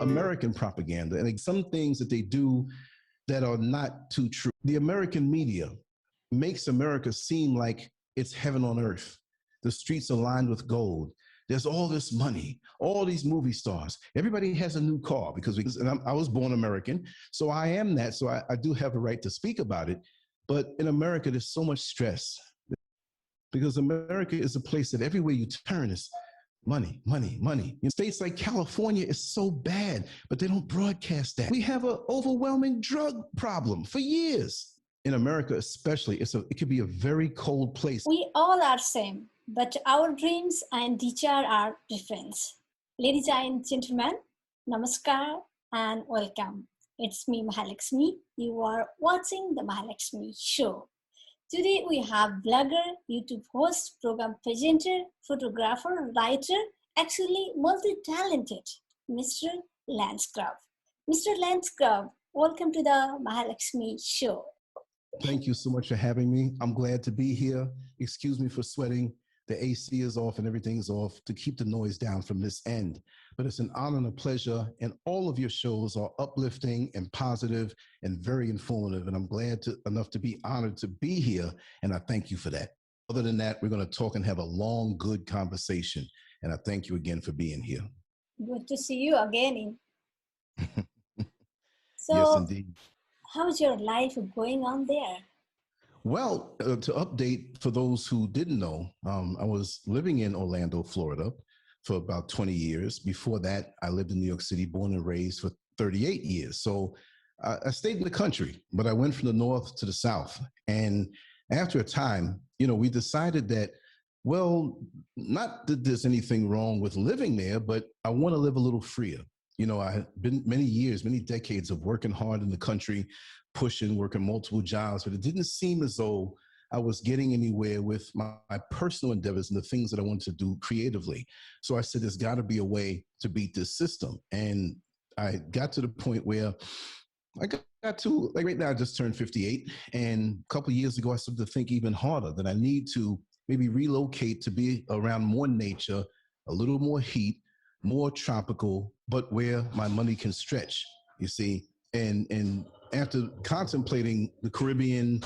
American propaganda and some things that they do that are not too true. The American media makes America seem like it's heaven on earth. The streets are lined with gold. There's all this money, all these movie stars. Everybody has a new car I was born American, so I am that. So I do have a right to speak about it. But in America, there's so much stress because America is a place that everywhere you turn is money, money, money. In states like California, it's so bad, but they don't broadcast that. We have an overwhelming drug problem for years. In America especially, it could be a very cold place. We all are same, but our dreams and desire are different. Ladies and gentlemen, namaskar and welcome. It's me, Mahalaxmi. You are watching the Mahalaxmis Show. Today we have blogger, YouTube host, program presenter, photographer, writer, actually multi-talented, Mr. LanceScurve. Mr. LanceScurve, welcome to the Mahalaxmis Show. Thank you so much for having me. I'm glad to be here. Excuse me for sweating. The AC is off and everything's off to keep the noise down from this end. But it's an honor and a pleasure. And all of your shows are uplifting and positive and very informative. And I'm glad enough to be honored to be here. And I thank you for that. Other than that, we're going to talk and have a long, good conversation. And I thank you again for being here. Good to see you again. So, yes, indeed. How's your life going on there? Well, to update for those who didn't know, I was living in Orlando, Florida for about 20 years. Before that, I lived in New York City, born and raised for 38 years. So I stayed in the country, but I went from the north to the south. And after a time, we decided that, well, not that there's anything wrong with living there, but I want to live a little freer. I've been many years, many decades of working hard in the country, working multiple jobs, but it didn't seem as though I was getting anywhere with my personal endeavors and the things that I wanted to do creatively. So I said, there's got to be a way to beat this system. And I got to the point where I got to, like right now, I just turned 58. And a couple of years ago, I started to think even harder that I need to maybe relocate to be around more nature, a little more heat, more tropical, but where my money can stretch, you see. And after contemplating the Caribbean,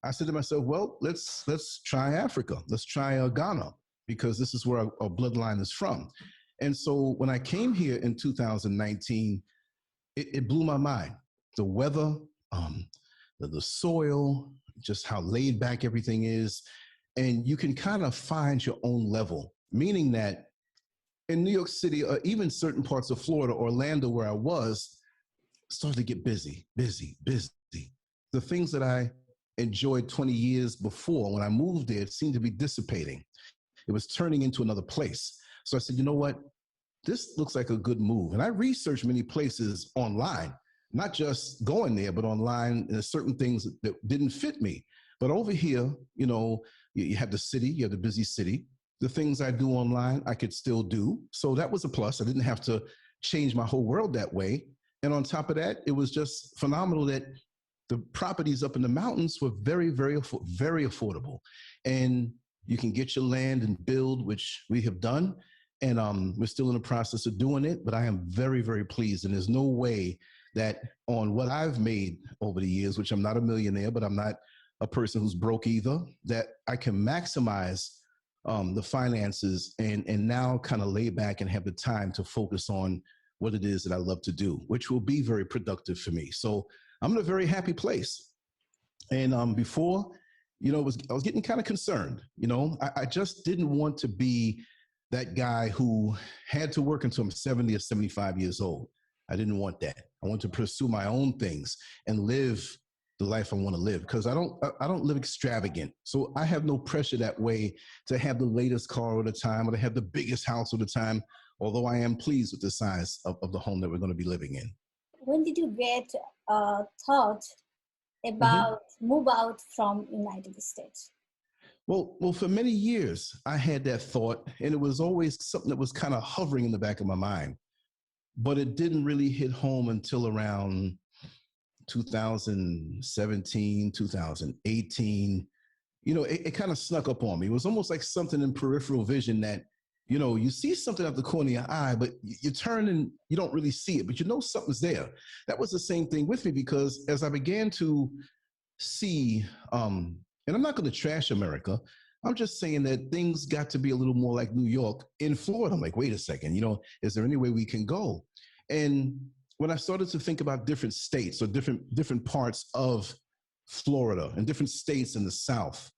I said to myself, well, let's try Africa. Let's try Ghana, because this is where our bloodline is from. And so when I came here in 2019, it blew my mind. The weather, the soil, just how laid back everything is. And you can kind of find your own level, meaning that in New York City, or even certain parts of Florida, Orlando, where I was, started to get busy. The things that I enjoyed 20 years before when I moved there seemed to be dissipating. It was turning into another place. So I said, you know what? This looks like a good move. And I researched many places online, not just going there, but online, and there's certain things that didn't fit me. But over here, you have the city, you have the busy city. The things I do online, I could still do. So that was a plus. I didn't have to change my whole world that way. And on top of that, it was just phenomenal that the properties up in the mountains were very, very, very affordable. And you can get your land and build, which we have done. And we're still in the process of doing it. But I am very, very pleased. And there's no way that on what I've made over the years, which I'm not a millionaire, but I'm not a person who's broke either, that I can maximize the finances and now kind of lay back and have the time to focus on what it is that I love to do, which will be very productive for me. So I'm in a very happy place. And before, I was getting kind of concerned. I just didn't want to be that guy who had to work until I'm 70 or 75 years old. I didn't want that. I want to pursue my own things and live the life I want to live, because I don't live extravagant. So I have no pressure that way to have the latest car all the time or to have the biggest house all the time, although I am pleased with the size of the home that we're going to be living in. When did you get thought about move out from United States? Well, for many years, I had that thought, and it was always something that was kind of hovering in the back of my mind, but it didn't really hit home until around 2017, 2018, it kind of snuck up on me. It was almost like something in peripheral vision that You see something out the corner of your eye, but you turn and you don't really see it, but you know something's there. That was the same thing with me, because as I began to see, and I'm not going to trash America, I'm just saying that things got to be a little more like New York in Florida. I'm like, wait a second, is there any way we can go? And when I started to think about different states or different parts of Florida and different states in the South,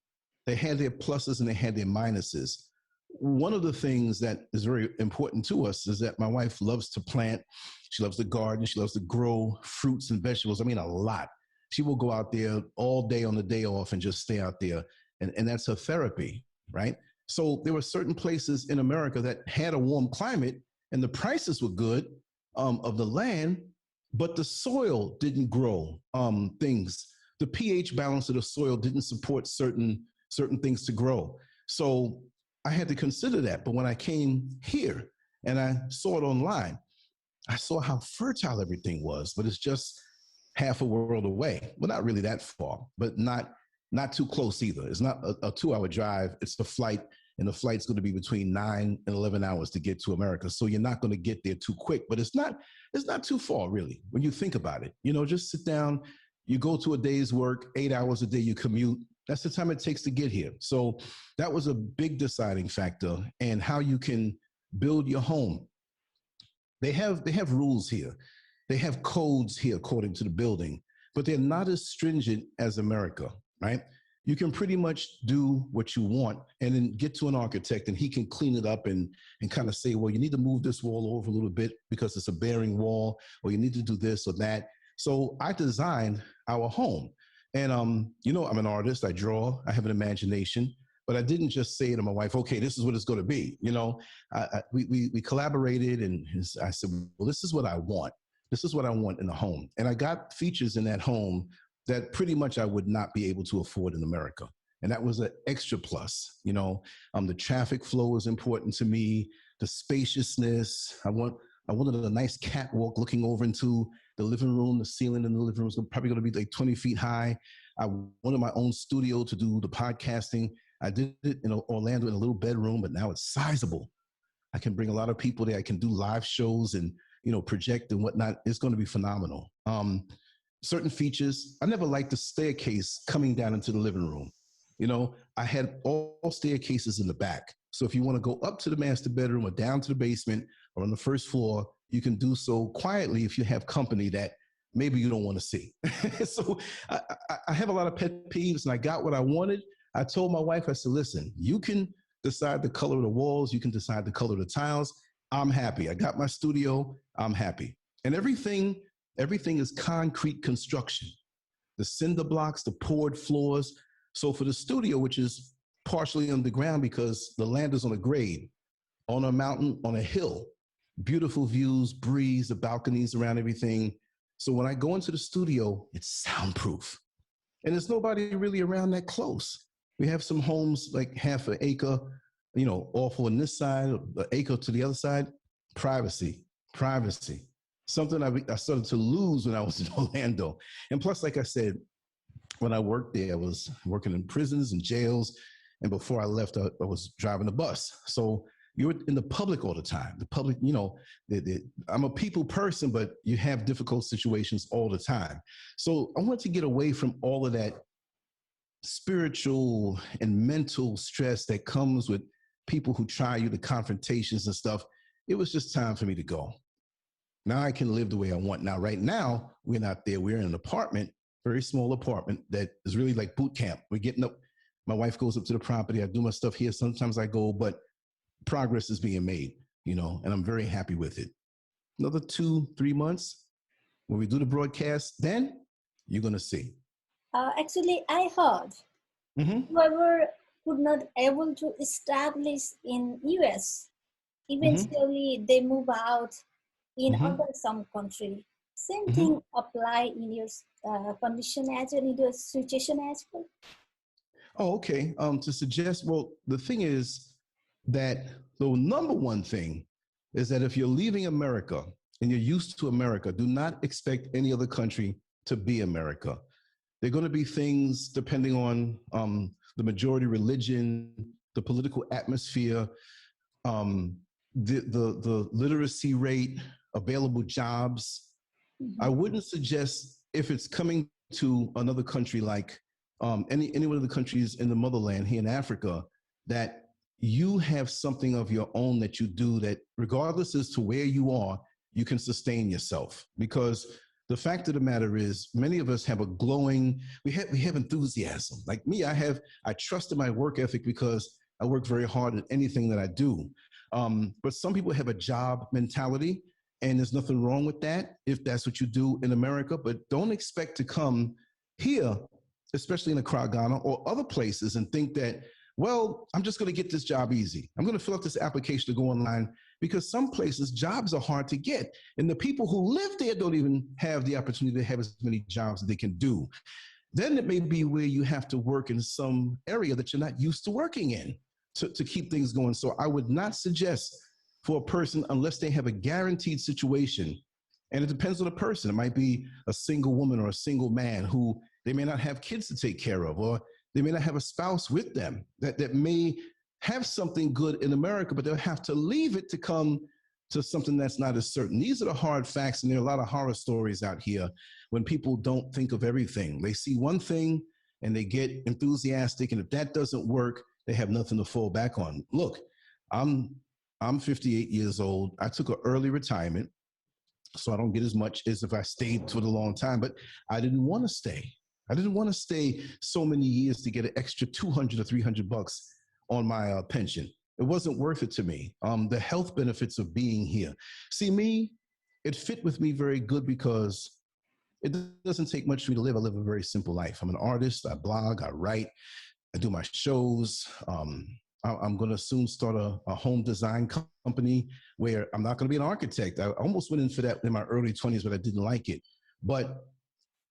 they had their pluses and they had their minuses. One of the things that is very important to us is that my wife loves to plant. She loves to garden. She loves to grow fruits and vegetables. I mean, a lot. She will go out there all day on the day off and just stay out there. And that's her therapy, right? So there were certain places in America that had a warm climate and the prices were good of the land, but the soil didn't grow things. The pH balance of the soil didn't support certain things to grow. So I had to consider that. But when I came here and I saw it online, I saw how fertile everything was, but it's just half a world away. Well, not really that far, but not too close either. It's not a 2-hour drive. It's the flight, and the flight's going to be between 9 and 11 hours to get to America. So you're not going to get there too quick, but it's not too far really when you think about it. Just sit down, you go to a day's work, 8 hours a day, you commute. That's the time it takes to get here. So that was a big deciding factor, and how you can build your home. They have rules here. They have codes here according to the building, but they're not as stringent as America, right? You can pretty much do what you want and then get to an architect and he can clean it up and kind of say, well, you need to move this wall over a little bit because it's a bearing wall, or you need to do this or that. So I designed our home. And, I'm an artist, I draw, I have an imagination, but I didn't just say to my wife, okay, this is what it's going to be. We collaborated, and I said, well, this is what I want. This is what I want in the home. And I got features in that home that pretty much I would not be able to afford in America. And that was an extra plus. The traffic flow is important to me, the spaciousness. I wanted a nice catwalk looking over into the living room. The ceiling in the living room is probably going to be like 20 feet high. I wanted my own studio to do the podcasting. I did it in Orlando in a little bedroom, but now it's sizable. I can bring a lot of people there. I can do live shows and, project and whatnot. It's going to be phenomenal. Certain features, I never liked the staircase coming down into the living room. I had all staircases in the back. So if you want to go up to the master bedroom or down to the basement or on the first floor, you can do so quietly if you have company that maybe you don't want to see. So I have a lot of pet peeves, and I got what I wanted. I told my wife, I said, listen, you can decide the color of the walls. You can decide the color of the tiles. I'm happy. I got my studio. I'm happy. And everything is concrete construction. The cinder blocks, the poured floors. So for the studio, which is partially underground because the land is on a grade, on a mountain, on a hill, beautiful views, breeze, the balconies around everything. So when I go into the studio, it's soundproof. And there's nobody really around that close. We have some homes like half an acre, off on this side, an acre to the other side. Privacy. Something I started to lose when I was in Orlando. And plus, like I said, when I worked there, I was working in prisons and jails. And before I left, I was driving a bus. So you're in the public all the time. The public, I'm a people person, but you have difficult situations all the time. So I want to get away from all of that spiritual and mental stress that comes with people who try you, the confrontations and stuff. It was just time for me to go. Now I can live the way I want. Now, right now, we're not there. We're in an apartment, very small apartment that is really like boot camp. We're getting up. My wife goes up to the property. I do my stuff here. Sometimes I go, but progress is being made, and I'm very happy with it. Another 2-3 months, when we do the broadcast, then you're going to see. Actually, I heard whoever could not able to establish in US, eventually they move out in other some country. Same thing apply in your condition as well, in your situation as well. Oh, okay. To suggest, well, the thing is that the number one thing is that if you're leaving America and you're used to America, do not expect any other country to be America. There are going to be things depending on the majority religion, the political atmosphere, the literacy rate, available jobs. I wouldn't suggest, if it's coming to another country like any one of the countries in the motherland here in Africa, that you have something of your own that you do that, regardless as to where you are, you can sustain yourself. Because the fact of the matter is, many of us have a glowing, we have enthusiasm. Like me, I trust in my work ethic because I work very hard at anything that I do. But some people have a job mentality, and there's nothing wrong with that if that's what you do in America. But don't expect to come here, especially in Accra, Ghana, or other places, and think that, well, I'm just going to get this job easy. I'm going to fill out this application to go online, because some places jobs are hard to get. And the people who live there don't even have the opportunity to have as many jobs as they can do. Then it may be where you have to work in some area that you're not used to working in to keep things going. So I would not suggest for a person, unless they have a guaranteed situation. And it depends on the person. It might be a single woman or a single man who they may not have kids to take care of, or they may not have a spouse with them that may have something good in America, but they'll have to leave it to come to something that's not as certain. These are the hard facts, and there are a lot of horror stories out here when people don't think of everything. They see one thing and they get enthusiastic, and if that doesn't work, they have nothing to fall back on. Look, I'm 58 years old. I took an early retirement, so I don't get as much as if I stayed for a long time, but I didn't want to stay. I didn't want to stay so many years to get an extra 200 or 300 bucks on my pension. It wasn't worth it to me. The health benefits of being here. See, me, it fit with me very good because it doesn't take much for me to live. I live a very simple life. I'm an artist. I blog, I write, I do my shows. I'm going to soon start a home design company where I'm not going to be an architect. I almost went in for that in my early 20s, but I didn't like it. But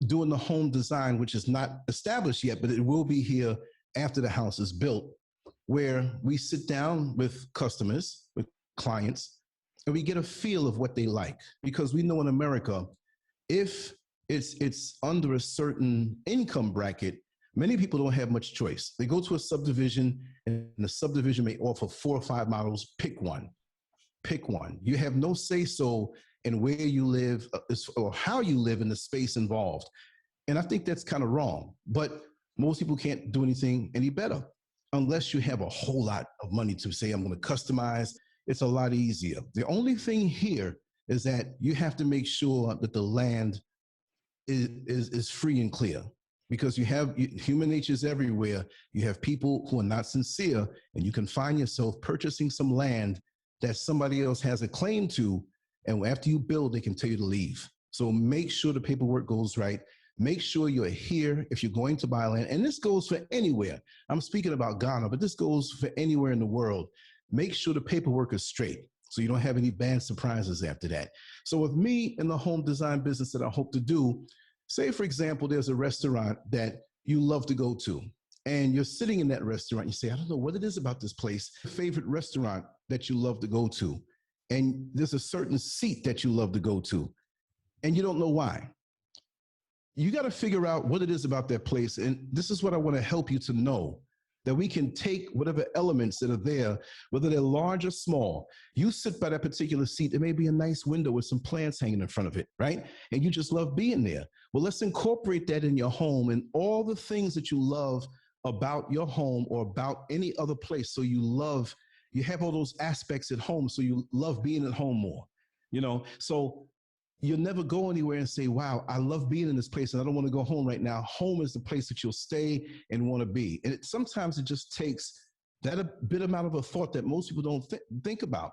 doing the home design, which is not established yet, but it will be here after the house is built, where we sit down with customers, with clients, and we get a feel of what they like. Because we know in America, if it's under a certain income bracket, many people don't have much choice. They go to a subdivision, and the subdivision may offer 4 or 5 models. Pick one. Pick one. You have no say-so in where you live or how you live in the space involved. And I think that's kind of wrong. But most people can't do anything any better unless you have a whole lot of money to say, I'm going to customize. It's a lot easier. The only thing here is that you have to make sure that the land is free and clear. Because human nature is everywhere. You have people who are not sincere, and you can find yourself purchasing some land that somebody else has a claim to, and after you build, they can tell you to leave. So make sure the paperwork goes right. Make sure you're here if you're going to buy land. And this goes for anywhere. I'm speaking about Ghana, but this goes for anywhere in the world. Make sure the paperwork is straight so you don't have any bad surprises after that. So with me in the home design business that I hope to do, say, for example, there's a restaurant that you love to go to, and you're sitting in that restaurant. You say, I don't know what it is about this place, favorite restaurant that you love to go to. And there's a certain seat that you love to go to, and you don't know why. You got to figure out what it is about that place. And this is what I want to help you to know, that we can take whatever elements that are there, whether they're large or small. You sit by that particular seat, there may be a nice window with some plants hanging in front of it, right? And you just love being there. Well, let's incorporate that in your home and all the things that you love about your home or about any other place. So you have all those aspects at home, so you love being at home more, So you'll never go anywhere and say, wow, I love being in this place and I don't want to go home right now. Home is the place that you'll stay and want to be. And sometimes it just takes that a bit amount of a thought that most people don't think about.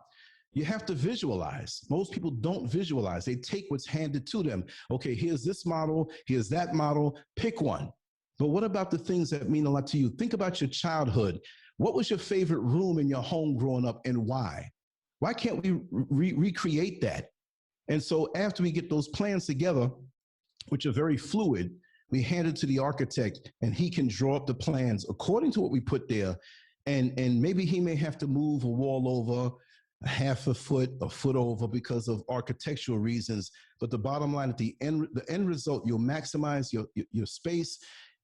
You have to visualize. Most people don't visualize. They take what's handed to them. Okay, here's this model, here's that model, pick one. But what about the things that mean a lot to you? Think about your childhood. What was your favorite room in your home growing up, and why? Why can't we recreate that? And so after we get those plans together, which are very fluid, we hand it to the architect, and he can draw up the plans according to what we put there. And maybe he may have to move a wall over a half a foot over because of architectural reasons. But the bottom line, at the end result, you'll maximize your space,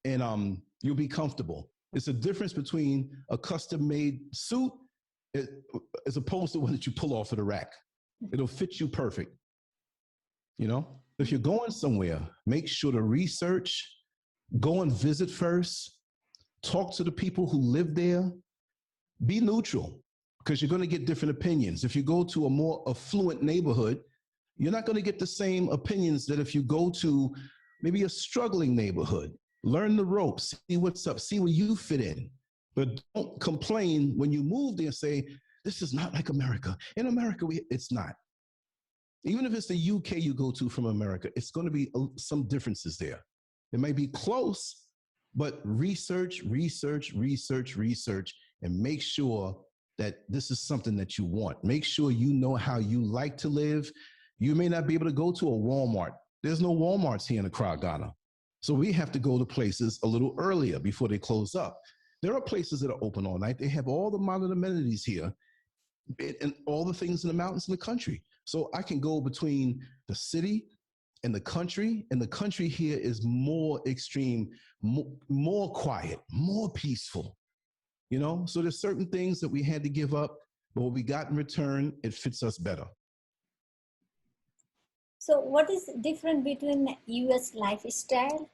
and you'll be comfortable. It's a difference between a custom-made suit as opposed to one that you pull off of the rack. It'll fit you perfect. You know, if you're going somewhere, make sure to research, go and visit first, talk to the people who live there, be neutral, because you're going to get different opinions. If you go to a more affluent neighborhood, you're not going to get the same opinions that if you go to maybe a struggling neighborhood. Learn the ropes, see what's up, see where you fit in. But don't complain when you move there and say, this is not like America. In America, it's not. Even if it's the UK you go to from America, it's going to be some differences there. It might be close, but research, and make sure that this is something that you want. Make sure you know how you like to live. You may not be able to go to a Walmart. There's no Walmarts here in Accra, Ghana. So we have to go to places a little earlier before they close up. There are places that are open all night. They have all the modern amenities here and all the things in the mountains in the country. So I can go between the city and the country here is more extreme, more quiet, more peaceful, you know? So there's certain things that we had to give up, but what we got in return, it fits us better. So what is different between US lifestyle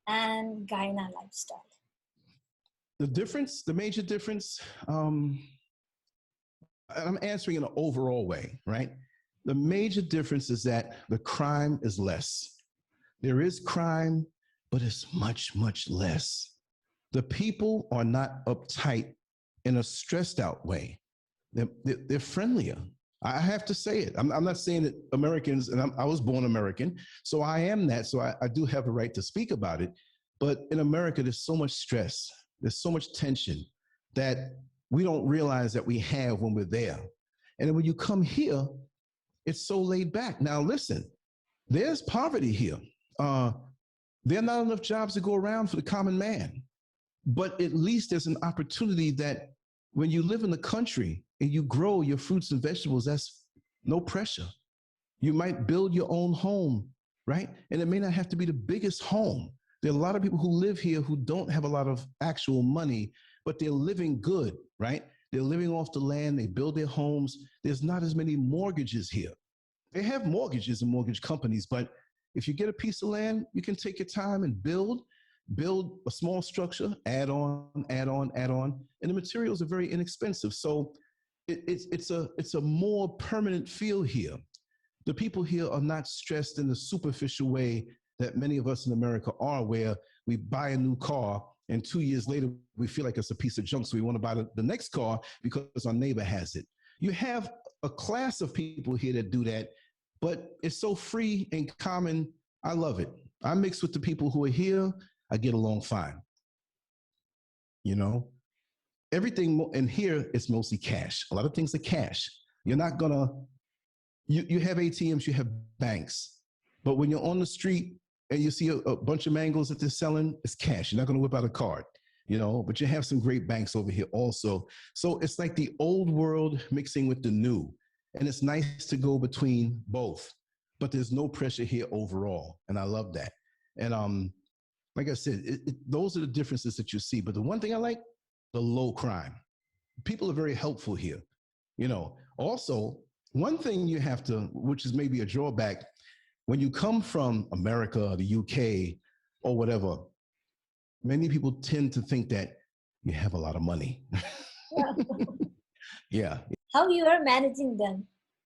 and Guyana lifestyle? The major difference, I'm answering in an overall way, right? The major difference is that the crime is less. There is crime, but it's much, much less. The people are not uptight in a stressed out way. They're friendlier. I have to say it. I'm not saying that Americans, and I was born American, so I am that, so I do have a right to speak about it. But in America, there's so much stress. There's so much tension that we don't realize that we have when we're there. And then when you come here, it's so laid back. Now, listen, there's poverty here. There are not enough jobs to go around for the common man. But at least there's an opportunity that when you live in the country and you grow your fruits and vegetables, that's no pressure. You might build your own home, right? And it may not have to be the biggest home. There are a lot of people who live here who don't have a lot of actual money, but they're living good, right? They're living off the land. They build their homes. There's not as many mortgages here. They have mortgages and mortgage companies, but if you get a piece of land, you can take your time and build a small structure, add on, and the materials are very inexpensive. So it's a more permanent feel here. The people here are not stressed in the superficial way that many of us in America are, where we buy a new car and 2 years later we feel like it's a piece of junk, so we want to buy the next car because our neighbor has it. You have a class of people here that do that, but it's so free and common. I love it. I mix with the people who are here. I get along fine. You know, everything in here is mostly cash. A lot of things are cash. You're not gonna, you have ATMs, you have banks, but when you're on the street and you see a bunch of mangoes that they're selling, it's cash. You're not gonna whip out a card, you know, but you have some great banks over here also. So it's like the old world mixing with the new. And it's nice to go between both, but there's no pressure here overall. And I love that. And like I said, those are the differences that you see. But the one thing I like, the low crime. People are very helpful here. You know, also, one thing you have to, which is maybe a drawback, when you come from America, the UK, or whatever, many people tend to think that you have a lot of money. Yeah. How you are managing them?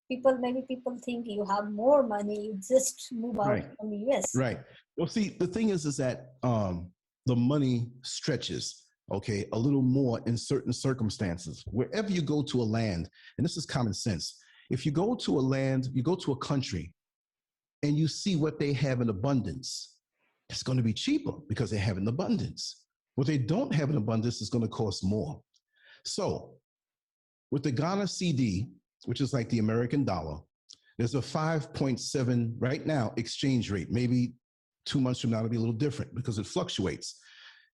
Maybe people think you have more money, you just move out from the US. Right. Well, see, the thing is that the money stretches, okay, a little more in certain circumstances. Wherever you go to a land, and this is common sense, if you go to a land, you go to a country, and you see what they have in abundance, it's going to be cheaper because they have an abundance. What they don't have in abundance is going to cost more. So with the Ghana CD, which is like the American dollar, there's a 5.7 right now exchange rate. Maybe 2 months from now it'll be a little different because it fluctuates.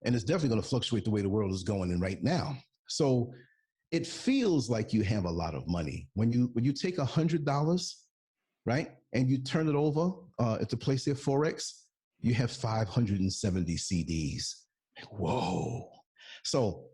And it's definitely going to fluctuate the way the world is going in right now. So it feels like you have a lot of money. When you take $100, right, and you turn it over at the place there, Forex, you have 570 CDs. Whoa. So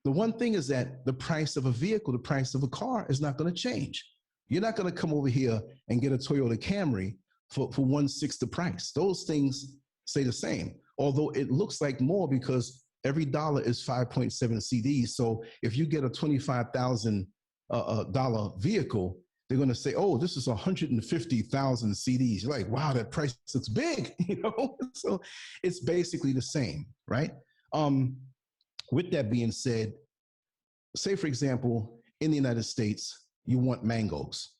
The one thing is that the price of a vehicle, the price of a car is not going to change. You're not going to come over here and get a Toyota Camry for 1/6 the price. Those things stay the same, although it looks like more because every dollar is 5.7 CDs. So if you get a $25,000 vehicle, they're going to say, oh, this is 150,000 CDs. You're like, wow, that price looks big, you know? So it's basically the same, right? With that being said, say, for example, in the United States, you want mangoes.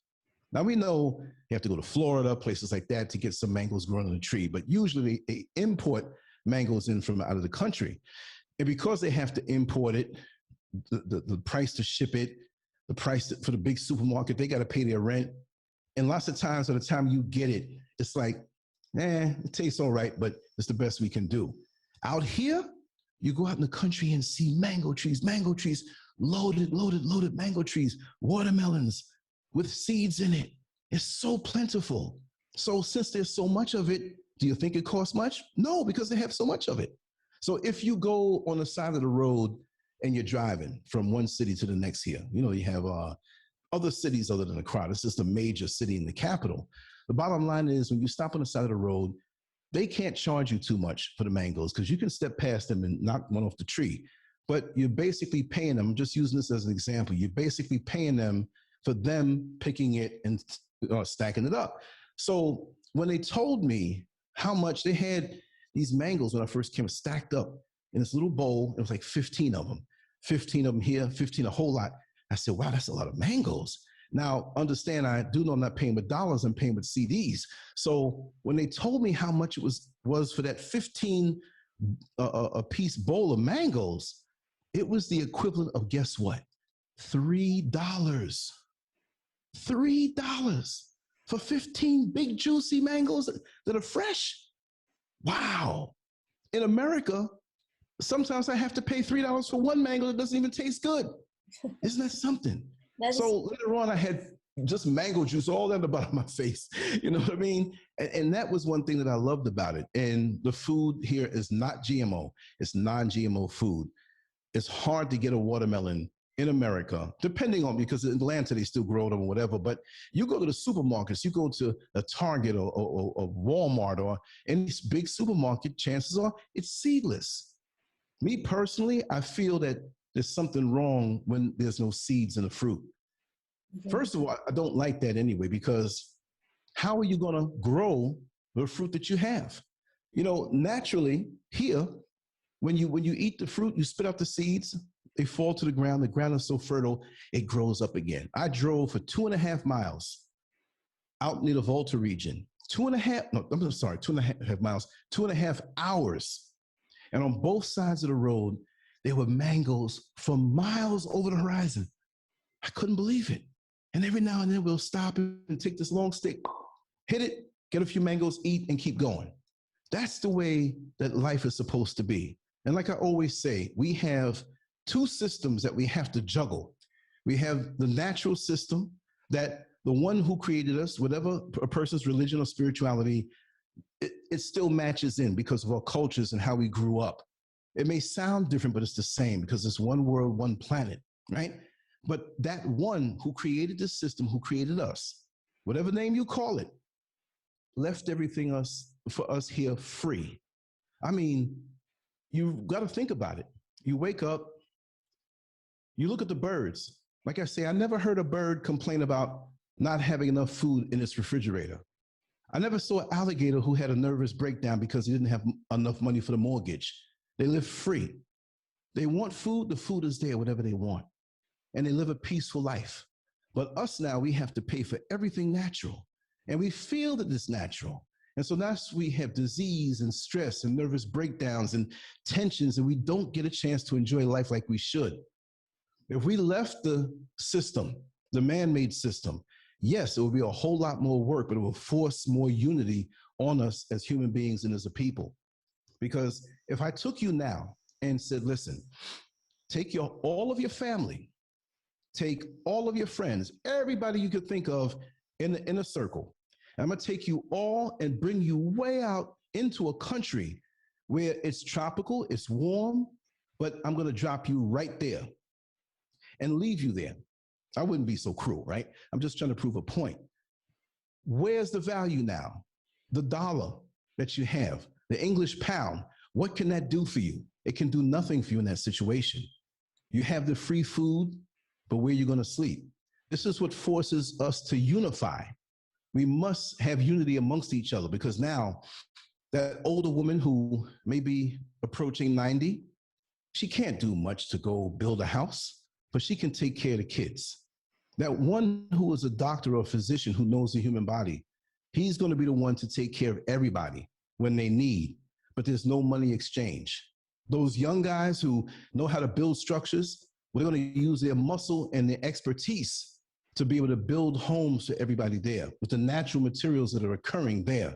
Now, we know you have to go to Florida, places like that to get some mangoes growing on a tree, but usually they import mangoes in from out of the country. And because they have to import it, the price to ship it, the price for the big supermarket, they got to pay their rent. And lots of times, by the time you get it, it's like, it tastes all right, but it's the best we can do. Out here, you go out in the country and see mango trees, loaded mango trees, watermelons with seeds in it. It's so plentiful. So since there's so much of it, do you think it costs much? No, because they have so much of it. So if you go on the side of the road and you're driving from one city to the next here, you know, you have other cities other than Accra. It's just a major city in the capital. The bottom line is when you stop on the side of the road, they can't charge you too much for the mangoes because you can step past them and knock one off the tree. But you're basically paying them, I'm just using this as an example, you're basically paying them for them picking it and stacking it up. So when they told me how much they had these mangoes when I first came stacked up in this little bowl, it was like 15 of them. 15 of them here, 15, a whole lot. I said, wow, that's a lot of mangoes. Now, understand, I do know I'm not paying with dollars, I'm paying with CDs. So when they told me how much it was for that 15 a piece bowl of mangoes, it was the equivalent of, guess what? $3. $3 for 15 big juicy mangoes that are fresh. Wow. In America, sometimes I have to pay $3 for one mango that doesn't even taste good. Isn't that something? So later on, I had just mango juice all down the bottom of my face. You know what I mean? And that was one thing that I loved about it. And the food here is not GMO. It's non-GMO food. It's hard to get a watermelon in America, depending on, because in Atlanta, they still grow them or whatever. But you go to the supermarkets, you go to a Target or Walmart or any big supermarket, chances are it's seedless. Me personally, I feel that there's something wrong when there's no seeds in the fruit. First of all, I don't like that anyway, because how are you going to grow the fruit that you have? You know, naturally here, when you eat the fruit, you spit out the seeds, they fall to the ground. The ground is so fertile, it grows up again. I drove for 2.5 miles out near the Volta region. 2.5 miles, 2.5 hours. And on both sides of the road, there were mangoes for miles over the horizon. I couldn't believe it. And every now and then we'll stop and take this long stick, hit it, get a few mangoes, eat, and keep going. That's the way that life is supposed to be. And like I always say, we have two systems that we have to juggle. We have the natural system that the one who created us, whatever a person's religion or spirituality, it still matches in because of our cultures and how we grew up. It may sound different, but it's the same because it's one world, one planet, right? But that one who created this system, who created us, whatever name you call it, left everything for us here free. I mean, you've got to think about it. You wake up, you look at the birds. Like I say, I never heard a bird complain about not having enough food in its refrigerator. I never saw an alligator who had a nervous breakdown because he didn't have enough money for the mortgage. They live free. They want food, the food is there, whatever they want. And they live a peaceful life. But us now, we have to pay for everything natural. And we feel that it's natural. And so that's we have disease and stress and nervous breakdowns and tensions, and we don't get a chance to enjoy life like we should. If we left the system, the man-made system, yes, it will be a whole lot more work, but it will force more unity on us as human beings and as a people. Because if I took you now and said, listen, take all of your family, take all of your friends, everybody you could think of in a circle. I'm going to take you all and bring you way out into a country where it's tropical, it's warm, but I'm going to drop you right there and leave you there. I wouldn't be so cruel, right? I'm just trying to prove a point. Where's the value now? The dollar that you have, the English pound, what can that do for you? It can do nothing for you in that situation. You have the free food, but where are you going to sleep? This is what forces us to unify. We must have unity amongst each other, because now that older woman who may be approaching 90, she can't do much to go build a house, but she can take care of the kids. That one who is a doctor or a physician who knows the human body, he's going to be the one to take care of everybody when they need, but there's no money exchange. Those young guys who know how to build structures, we're going to use their muscle and their expertise to be able to build homes for everybody there with the natural materials that are occurring there.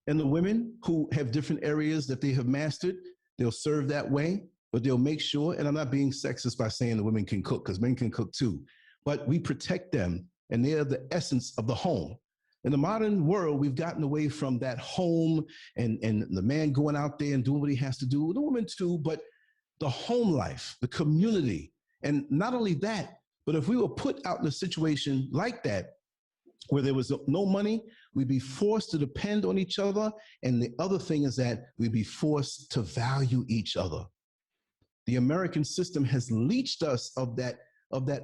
And the women who have different areas that they have mastered, they'll serve that way, but they'll make sure, and I'm not being sexist by saying the women can cook, because men can cook too, but we protect them, and they're the essence of the home. In the modern world, we've gotten away from that home and the man going out there and doing what he has to do, the woman too, but the home life, the community. And not only that, but if we were put out in a situation like that, where there was no money, we'd be forced to depend on each other. And the other thing is that we'd be forced to value each other. The American system has leached us of that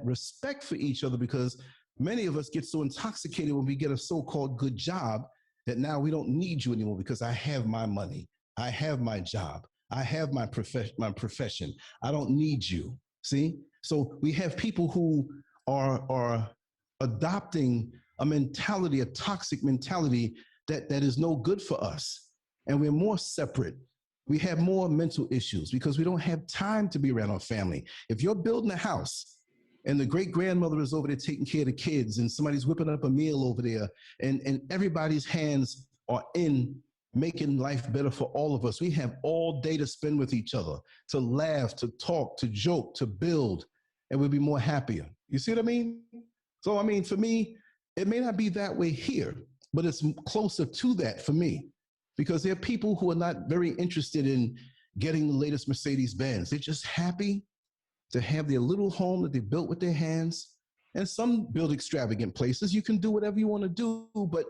respect for each other, because many of us get so intoxicated when we get a so-called good job that now we don't need you anymore because I have my money, I have my job, I have my profession. I don't need you. See? So we have people who are adopting a mentality, a toxic mentality that is no good for us. And we're more separate. We have more mental issues because we don't have time to be around our family. If you're building a house and the great grandmother is over there taking care of the kids and somebody's whipping up a meal over there and everybody's hands are in making life better for all of us. We have all day to spend with each other, to laugh, to talk, to joke, to build, and we'll be more happier. You see what I mean? So, I mean, for me, it may not be that way here, but it's closer to that for me, because there are people who are not very interested in getting the latest Mercedes-Benz. They're just happy to have their little home that they built with their hands. And some build extravagant places. You can do whatever you want to do, but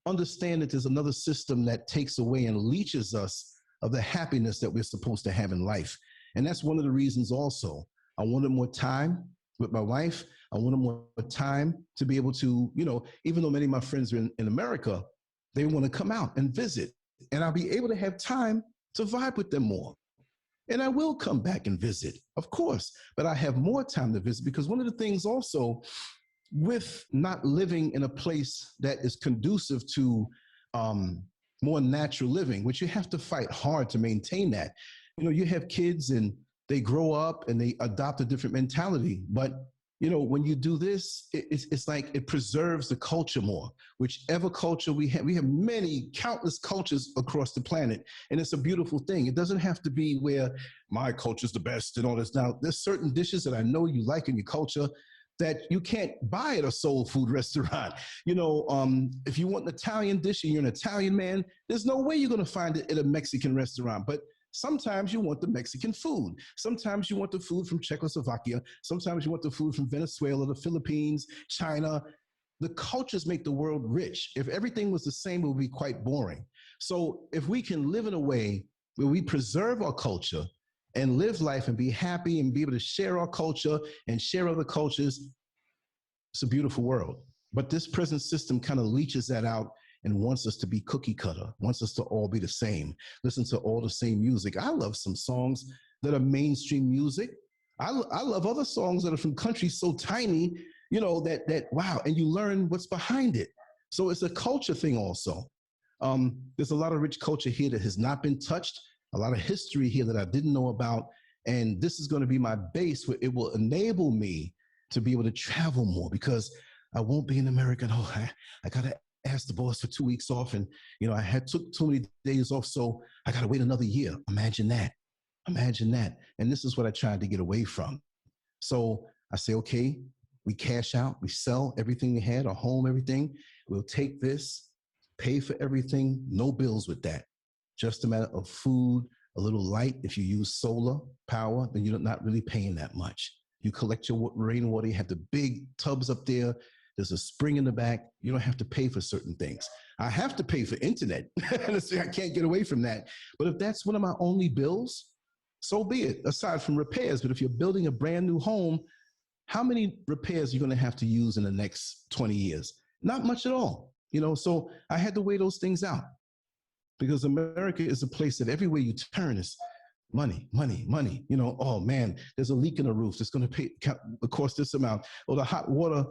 understand that there's another system that takes away and leeches us of the happiness that we're supposed to have in life. And that's one of the reasons also. I wanted more time with my wife. I wanted more time to be able to, you know, even though many of my friends are in America, they want to come out and visit. And I'll be able to have time to vibe with them more. And I will come back and visit, of course, but I have more time to visit, because one of the things also with not living in a place that is conducive to more natural living, which you have to fight hard to maintain that. You know, you have kids and they grow up and they adopt a different mentality. But, you know, when you do this, it's like it preserves the culture more. Whichever culture we have many, countless cultures across the planet. And it's a beautiful thing. It doesn't have to be where my culture's the best and all this. Now, there's certain dishes that I know you like in your culture that you can't buy at a soul food restaurant. You know, if you want an Italian dish and you're an Italian man, there's no way you're going to find it at a Mexican restaurant. But sometimes you want the Mexican food. Sometimes you want the food from Czechoslovakia. Sometimes you want the food from Venezuela, the Philippines, China. The cultures make the world rich. If everything was the same, it would be quite boring. So if we can live in a way where we preserve our culture and live life and be happy and be able to share our culture and share other cultures, it's a beautiful world. But this present system kind of leaches that out and wants us to be cookie cutter, wants us to all be the same, listen to all the same music. I love some songs that are mainstream music. I love other songs that are from countries so tiny, you know, that wow, and you learn what's behind it. So it's a culture thing also. There's a lot of rich culture here that has not been touched, a lot of history here that I didn't know about, and this is going to be my base where it will enable me to be able to travel more, because I won't be in America. Oh, I got to ask the boss for 2 weeks off, and you know, I took too many days off, so I got to wait another year. Imagine that. And this is what I tried to get away from. So I say, okay, we cash out, we sell everything we had, our home, everything. We'll take this, pay for everything, no bills with that. Just a matter of food, a little light. If you use solar power, then you're not really paying that much. You collect your rainwater, you have the big tubs up there. There's a spring in the back. You don't have to pay for certain things. I have to pay for internet. I can't get away from that. But if that's one of my only bills, so be it, aside from repairs. But if you're building a brand new home, how many repairs are you going to have to use in the next 20 years? Not much at all. So I had to weigh those things out, because America is a place that everywhere you turn is money, money, money. Oh man, there's a leak in the roof. It's going to cost this amount. Oh, the hot water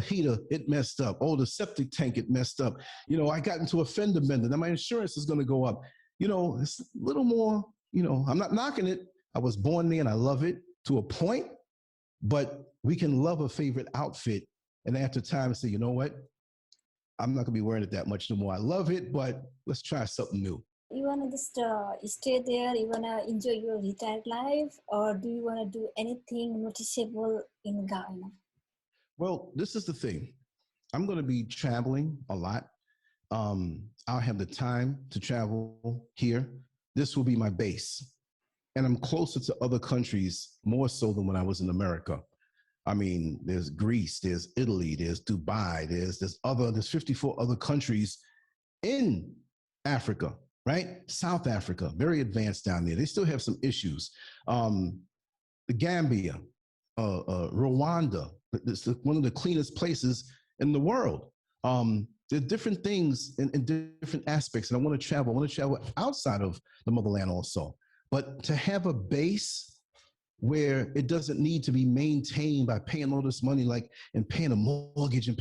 heater, it messed up. Oh, the septic tank, it messed up. I got into a fender bender. Now my insurance is going to go up. It's a little more, I'm not knocking it. I was born there and I love it to a point, but we can love a favorite outfit and after time say, you know what? I'm not going to be wearing it that much no more. I love it, but let's try something new. You want to just stay there? You want to enjoy your retired life? Or do you want to do anything noticeable in Guyana? Well, this is the thing. I'm going to be traveling a lot. I'll have the time to travel here. This will be my base. And I'm closer to other countries more so than when I was in America. I mean, there's Greece, there's Italy, there's Dubai, there's 54 other countries in Africa, right? South Africa, very advanced down there. They still have some issues. The Gambia, Rwanda, it's one of the cleanest places in the world. There are different things in different aspects, and I want to travel. I want to travel outside of the motherland also. But to have a base where it doesn't need to be maintained by paying all this money, and paying a mortgage and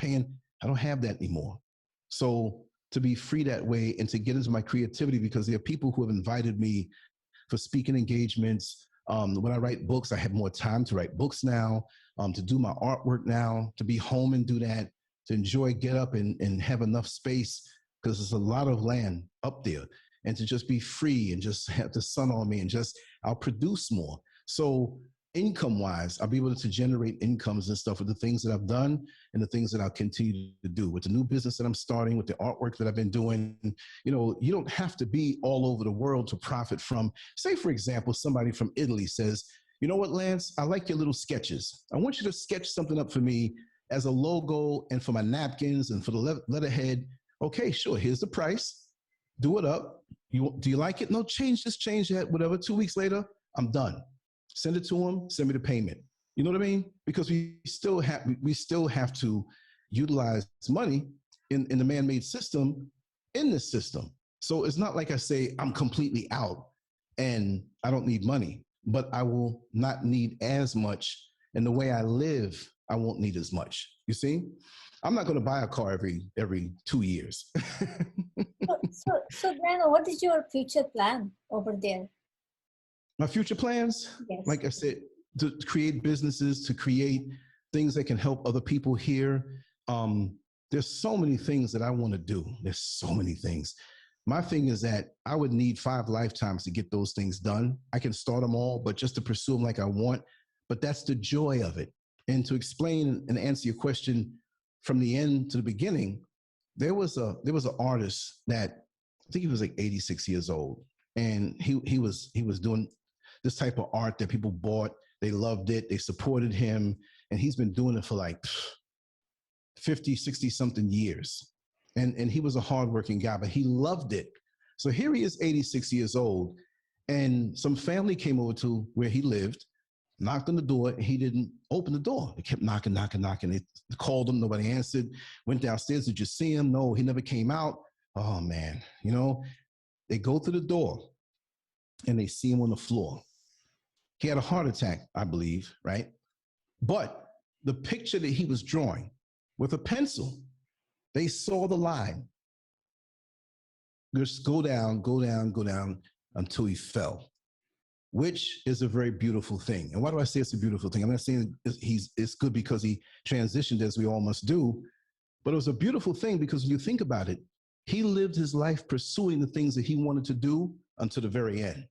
I don't have that anymore. So to be free that way and to get into my creativity, because there are people who have invited me for speaking engagements. When I write books, I have more time to write books now, to do my artwork now, to be home and do that, to enjoy, get up and have enough space, because there's a lot of land up there, and to just be free and just have the sun on me and I'll produce more. So income-wise, I'll be able to generate incomes and stuff with the things that I've done and the things that I'll continue to do. With the new business that I'm starting, with the artwork that I've been doing, you don't have to be all over the world to profit from. Say, for example, somebody from Italy says, you know what, Lance, I like your little sketches. I want you to sketch something up for me as a logo and for my napkins and for the letterhead. Okay, sure, here's the price. Do it up. Do you like it? No, change this, change that, whatever. 2 weeks later, I'm done. Send it to them, send me the payment. You know what I mean? Because we still have to utilize money in the man-made system, in this system. So it's not like I say I'm completely out and I don't need money, but I will not need as much. And the way I live, I won't need as much. You see? I'm not going to buy a car every 2 years. So then what is your future plan over there? My future plans, yes. Like I said, to create businesses, to create things that can help other people here. There's so many things that I want to do. There's so many things. My thing is that I would need 5 lifetimes to get those things done. I can start them all, but just to pursue them like I want. But that's the joy of it. And to explain and answer your question from the end to the beginning, there was an artist that I think he was like 86 years old, and he was doing this type of art that people bought. They loved it. They supported him. And he's been doing it for like 50, 60 something years. And he was a hardworking guy, but he loved it. So here he is, 86 years old. And some family came over to where he lived, knocked on the door, and he didn't open the door. They kept knocking. They called him. Nobody answered. Went downstairs. Did you see him? No, he never came out. Oh, man. They go to the door and they see him on the floor. He had a heart attack, I believe, right? But the picture that he was drawing with a pencil, they saw the line. Just go down until he fell, which is a very beautiful thing. And why do I say it's a beautiful thing? I'm not saying it's good because he transitioned, as we all must do, but it was a beautiful thing because when you think about it, he lived his life pursuing the things that he wanted to do until the very end.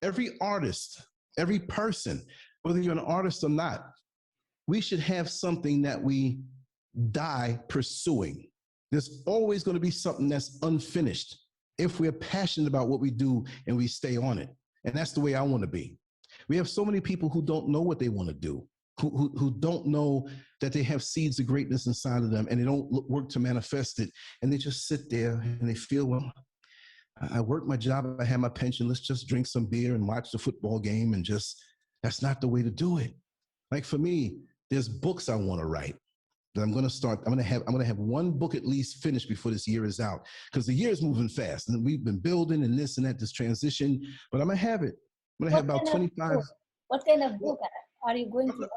Every artist, every person, whether you're an artist or not, we should have something that we die pursuing. There's always going to be something that's unfinished if we're passionate about what we do and we stay on it. And that's the way I want to be. We have so many people who don't know what they want to do, who don't know that they have seeds of greatness inside of them, and they don't work to manifest it. And they just sit there and they feel, well, I work my job, I have my pension, let's just drink some beer and watch the football game, and just, that's not the way to do it. Like for me, there's books I want to write that I'm going to start. I'm going to have one book at least finished before this year is out, because the year is moving fast and we've been building and this and that, this transition, but I'm going to have it. I'm going to have about 25. What kind of book are you going to write?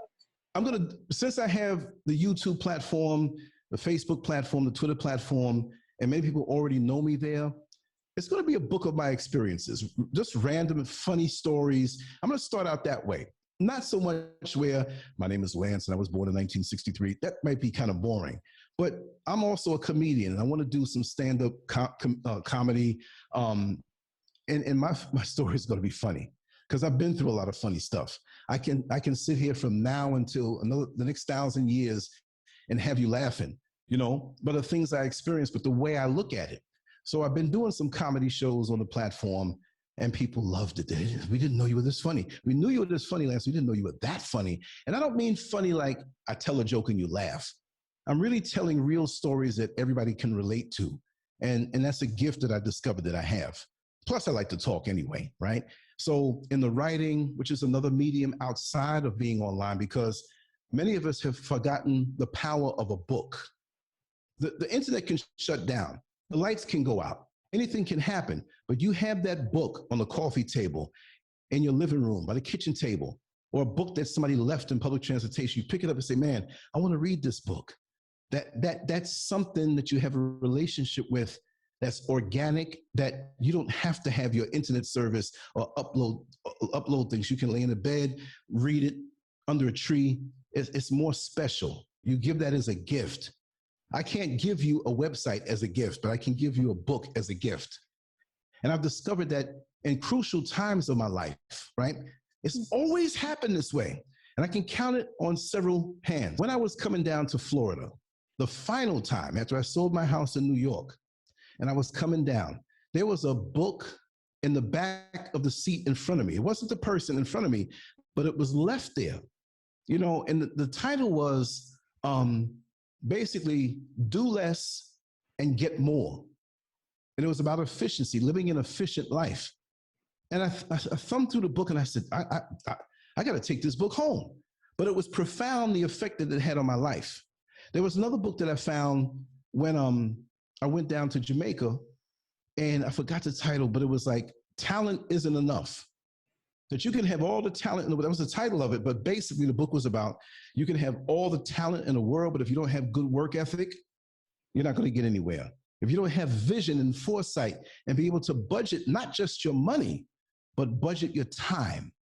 I'm going to, since I have the YouTube platform, the Facebook platform, the Twitter platform, and many people already know me there, it's going to be a book of my experiences, just random funny stories. I'm going to start out that way. Not so much where my name is Lance and I was born in 1963. That might be kind of boring. But I'm also a comedian and I want to do some stand-up comedy. And my story is going to be funny because I've been through a lot of funny stuff. I can sit here from now until the next 1,000 years and have you laughing, you know, but the things I experienced, but the way I look at it. So I've been doing some comedy shows on the platform and people loved it. We didn't know you were this funny. We knew you were this funny, Lance. We didn't know you were that funny. And I don't mean funny like I tell a joke and you laugh. I'm really telling real stories that everybody can relate to. And that's a gift that I discovered that I have. Plus, I like to talk anyway, right? So in the writing, which is another medium outside of being online, because many of us have forgotten the power of a book. The internet can shut down. The lights can go out. Anything can happen, but you have that book on the coffee table, in your living room, by the kitchen table, or a book that somebody left in public transportation. You pick it up and say, man, I want to read this book. That's something that you have a relationship with that's organic, that you don't have to have your internet service or upload things. You can lay in a bed, read it under a tree. It's more special. You give that as a gift. I can't give you a website as a gift, but I can give you a book as a gift. And I've discovered that in crucial times of my life, right? It's always happened this way. And I can count it on several hands. When I was coming down to Florida, the final time after I sold my house in New York, and I was coming down, there was a book in the back of the seat in front of me. It wasn't the person in front of me, but it was left there. You know, and the title was, basically, do less and get more. And it was about efficiency, living an efficient life. And I thumbed through the book and I said, I got to take this book home. But it was profound, the effect that it had on my life. There was another book that I found when I went down to Jamaica, and I forgot the title, but it was like, Talent Isn't Enough. That you can have all the talent, that was the title of it, but basically the book was about, you can have all the talent in the world, but if you don't have good work ethic, you're not going to get anywhere. If you don't have vision and foresight and be able to budget not just your money, but budget your time.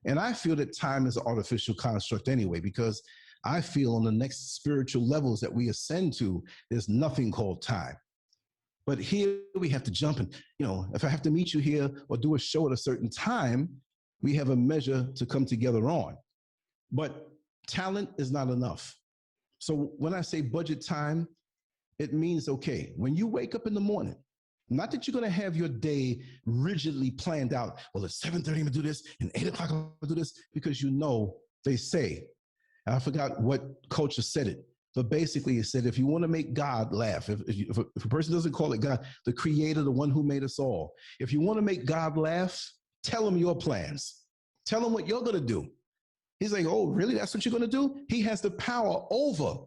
And I feel that time is an artificial construct anyway, because I feel on the next spiritual levels that we ascend to, there's nothing called time. But here we have to jump and, you know, if I have to meet you here or do a show at a certain time, we have a measure to come together on. But talent is not enough. So when I say budget time, it means, okay, when you wake up in the morning, not that you're going to have your day rigidly planned out. Well, at 7:30, I'm going to do this, and 8 o'clock, I'm going to do this, because you know, they say, and I forgot what culture said it, but basically it said, if you want to make God laugh, if a person doesn't call it God, the creator, the one who made us all, if you want to make God laugh, tell him your plans. Tell him what you're going to do. He's like, oh, really? That's what you're going to do? He has the power over,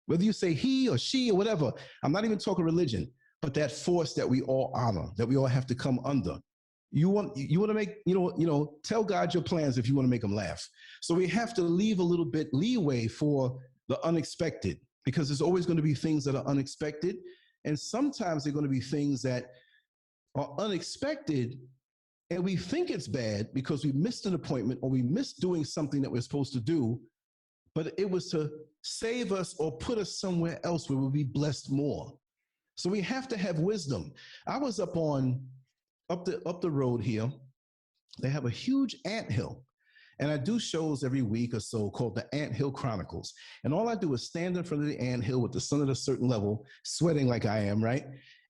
whether you say he or she or whatever. I'm not even talking religion, but that force that we all honor, that we all have to come under. You want to make, tell God your plans if you want to make him laugh. So we have to leave a little bit leeway for the unexpected, because there's always going to be things that are unexpected. And sometimes they're going to be things that are unexpected, and we think it's bad because we missed an appointment or we missed doing something that we're supposed to do, but it was to save us or put us somewhere else where we'll be blessed more. So we have to have wisdom. I was up the road here. They have a huge anthill, and I do shows every week or so called the Anthill Chronicles. And all I do is stand in front of the anthill with the sun at a certain level, sweating like I am, right?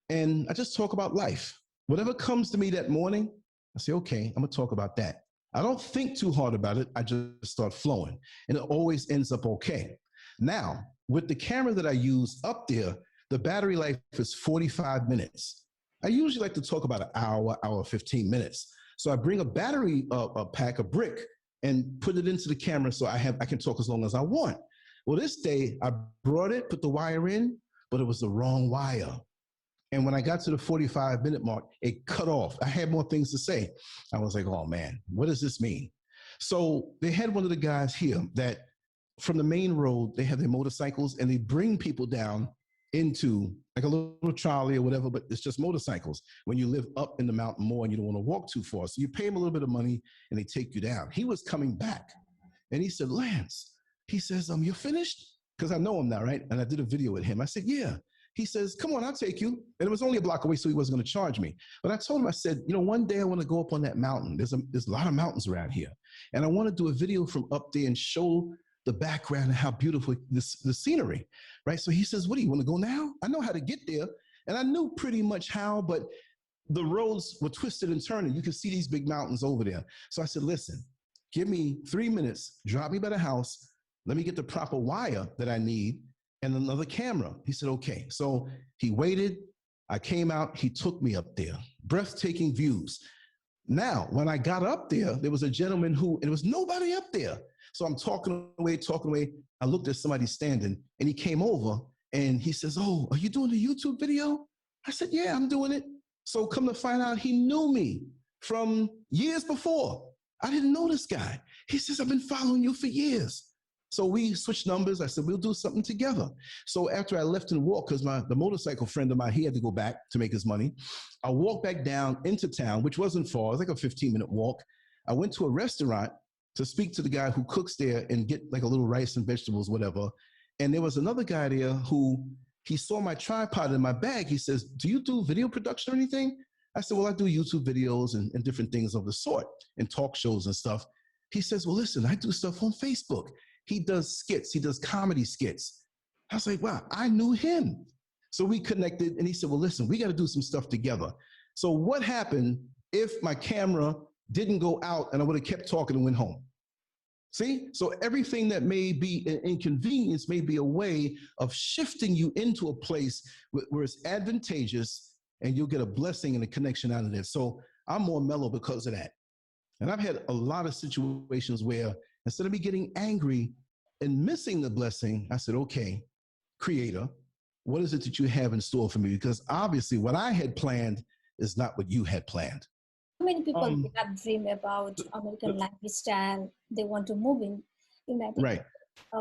And I just talk about life. Whatever comes to me that morning, I say, okay, I'm gonna talk about that. I don't think too hard about it. I just start flowing, and it always ends up okay. Now, with the camera that I use up there, the battery life is 45 minutes. I usually like to talk about an hour, 15 minutes. So I bring a battery a pack, a brick, and put it into the camera so I can talk as long as I want. Well, this day I brought it, put the wire in, but it was the wrong wire. And when I got to the 45-minute mark, it cut off. I had more things to say. I was like, oh man, what does this mean? So they had one of the guys here that from the main road, they have their motorcycles and they bring people down into like a little trolley or whatever, but it's just motorcycles when you live up in the mountain more and you don't want to walk too far. So you pay them a little bit of money and they take you down. He was coming back and he said, Lance, he says, you're finished? Because I know him now, right? And I did a video with him. I said, yeah. He says, come on, I'll take you. And it was only a block away, so he wasn't going to charge me. But I told him, I said, you know, one day I want to go up on that mountain. There's a lot of mountains around here. And I want to do a video from up there and show the background and how beautiful the scenery, right? So he says, what do you want to go now? I know how to get there. And I knew pretty much how, but the roads were twisted and turning. You could see these big mountains over there. So I said, listen, give me 3 minutes, drop me by the house. Let me get the proper wire that I need and another camera. He said, okay. So he waited. I came out. He took me up there. Breathtaking views. Now, when I got up there, there was a gentleman and there was nobody up there. So I'm talking away. I looked at somebody standing and he came over and he says, oh, are you doing the YouTube video? I said, yeah, I'm doing it. So come to find out, he knew me from years before. I didn't know this guy. He says, I've been following you for years. So we switched numbers. I said, we'll do something together. So after I left and walked, because the motorcycle friend of mine, he had to go back to make his money. I walked back down into town, which wasn't far. It was like a 15-minute walk. I went to a restaurant to speak to the guy who cooks there and get like a little rice and vegetables, whatever. And there was another guy there who, he saw my tripod in my bag. He says, do you do video production or anything? I said, well, I do YouTube videos and different things of the sort and talk shows and stuff. He says, well, listen, I do stuff on Facebook. He does skits. He does comedy skits. I was like, wow, I knew him. So we connected and he said, well, listen, we got to do some stuff together. So what happened if my camera didn't go out and I would have kept talking and went home? See? So everything that may be an inconvenience may be a way of shifting you into a place where it's advantageous and you'll get a blessing and a connection out of it. So I'm more mellow because of that. And I've had a lot of situations where instead of me getting angry and missing the blessing, I said, okay, Creator, what is it that you have in store for me? Because obviously what I had planned is not what you had planned. How many people have dream about American lifestyle? They want to move in United States. Right.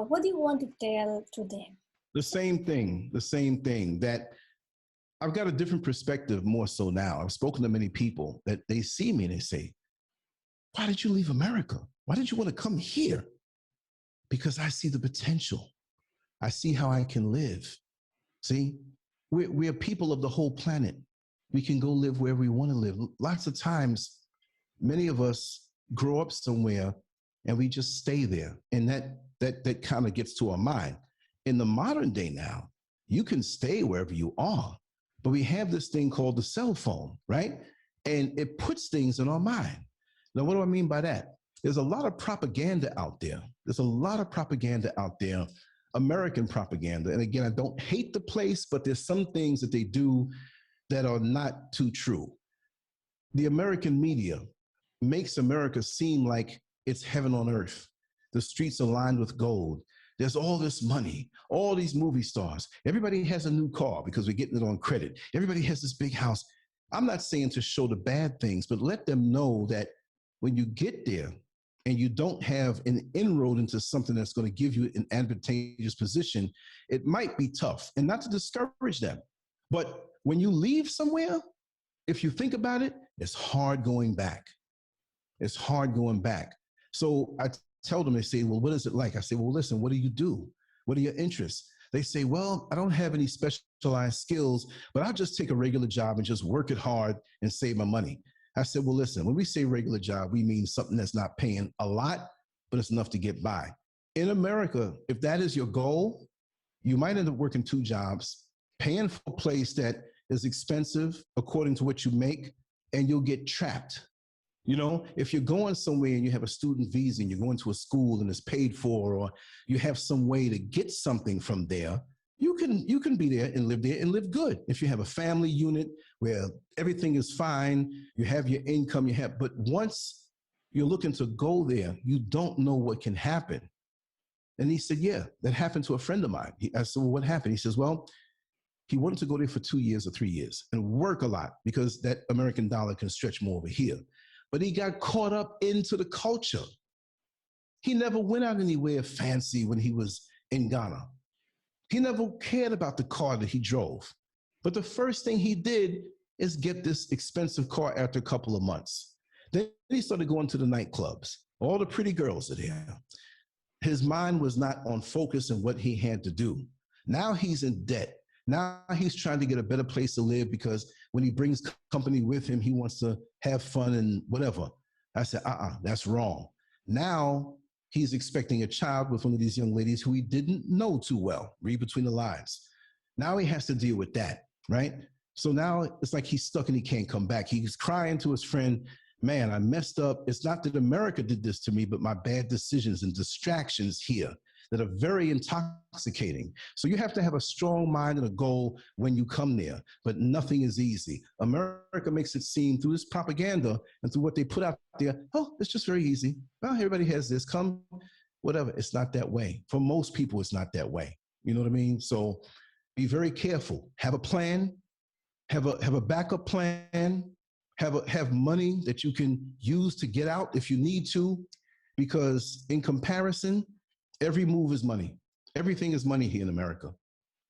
What do you want to tell to them? The same thing, that I've got a different perspective more so now. I've spoken to many people that they see me and they say, why did you leave America? Why did you want to come here? Because I see the potential. I see how I can live. See, we're people of the whole planet. We can go live wherever we want to live. Lots of times, many of us grow up somewhere and we just stay there. And that kind of gets to our mind. In the modern day now, you can stay wherever you are, but we have this thing called the cell phone, right? And it puts things in our mind. Now, what do I mean by that? There's a lot of propaganda out there. American propaganda. And again, I don't hate the place, but there's some things that they do that are not too true. The American media makes America seem like it's heaven on earth. The streets are lined with gold. There's all this money, all these movie stars. Everybody has a new car because we're getting it on credit. Everybody has this big house. I'm not saying to show the bad things, but let them know that when you get there and you don't have an inroad into something that's going to give you an advantageous position, it might be tough. And not to discourage them, but when you leave somewhere, if you think about it, it's hard going back. So I tell them, they say, well, what is it like? I say, well, listen, what do you do? What are your interests? They say, well, I don't have any specialized skills, but I'll just take a regular job and just work it hard and save my money. I said, well, listen, when we say regular job, we mean something that's not paying a lot, but it's enough to get by. In America, if that is your goal, you might end up working 2 jobs, paying for a place that is expensive according to what you make, and you'll get trapped. You know, if you're going somewhere and you have a student visa and you're going to a school and it's paid for, or you have some way to get something from there, you can be there and live good. If you have a family unit where everything is fine, you have your income, but once you're looking to go there, you don't know what can happen. And he said, yeah, that happened to a friend of mine. I said, well, what happened? He says, well, he wanted to go there for 2 years or 3 years and work a lot because that American dollar can stretch more over here. But he got caught up into the culture. He never went out anywhere fancy when he was in Ghana. He never cared about the car that he drove. But the first thing he did is get this expensive car after a couple of months. Then he started going to the nightclubs. All the pretty girls are there. His mind was not on focus on what he had to do. Now he's in debt. Now he's trying to get a better place to live because when he brings company with him, he wants to have fun and whatever. I said, that's wrong. Now he's expecting a child with one of these young ladies who he didn't know too well. Read between the lines. Now he has to deal with that, right? So now it's like he's stuck and he can't come back. He's crying to his friend, man, I messed up. It's not that America did this to me, but my bad decisions and distractions here that are very intoxicating. So you have to have a strong mind and a goal when you come there, but nothing is easy. America makes it seem through this propaganda and through what they put out there, oh, it's just very easy. Well, everybody has this, come, whatever. It's not that way. For most people, it's not that way. You know what I mean? So be very careful. Have a plan, have a backup plan, have money that you can use to get out if you need to, because in comparison, every move is money. Everything is money here in America.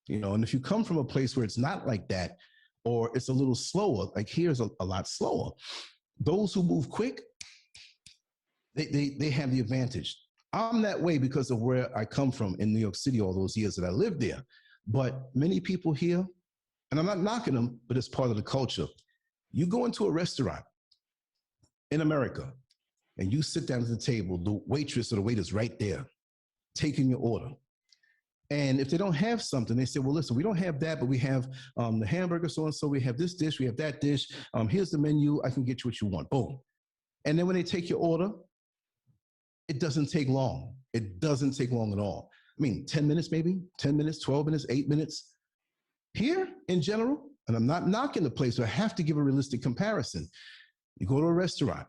You know, and if you come from a place where it's not like that, or it's a little slower, like here's a lot slower, those who move quick, they have the advantage. I'm that way because of where I come from in New York City all those years that I lived there. But many people here, and I'm not knocking them, but it's part of the culture. You go into a restaurant in America and you sit down at the table, the waitress or the waiter's right there, taking your order. And if they don't have something, they say, well, listen, we don't have that, but we have the hamburger, so-and-so, we have this dish, we have that dish. Here's the menu, I can get you what you want, boom. And then when they take your order, it doesn't take long. It doesn't take long at all. I mean, 10 minutes maybe, 10 minutes, 12 minutes, 8 minutes. Here, in general, and I'm not knocking the place, but I have to give a realistic comparison. You go to a restaurant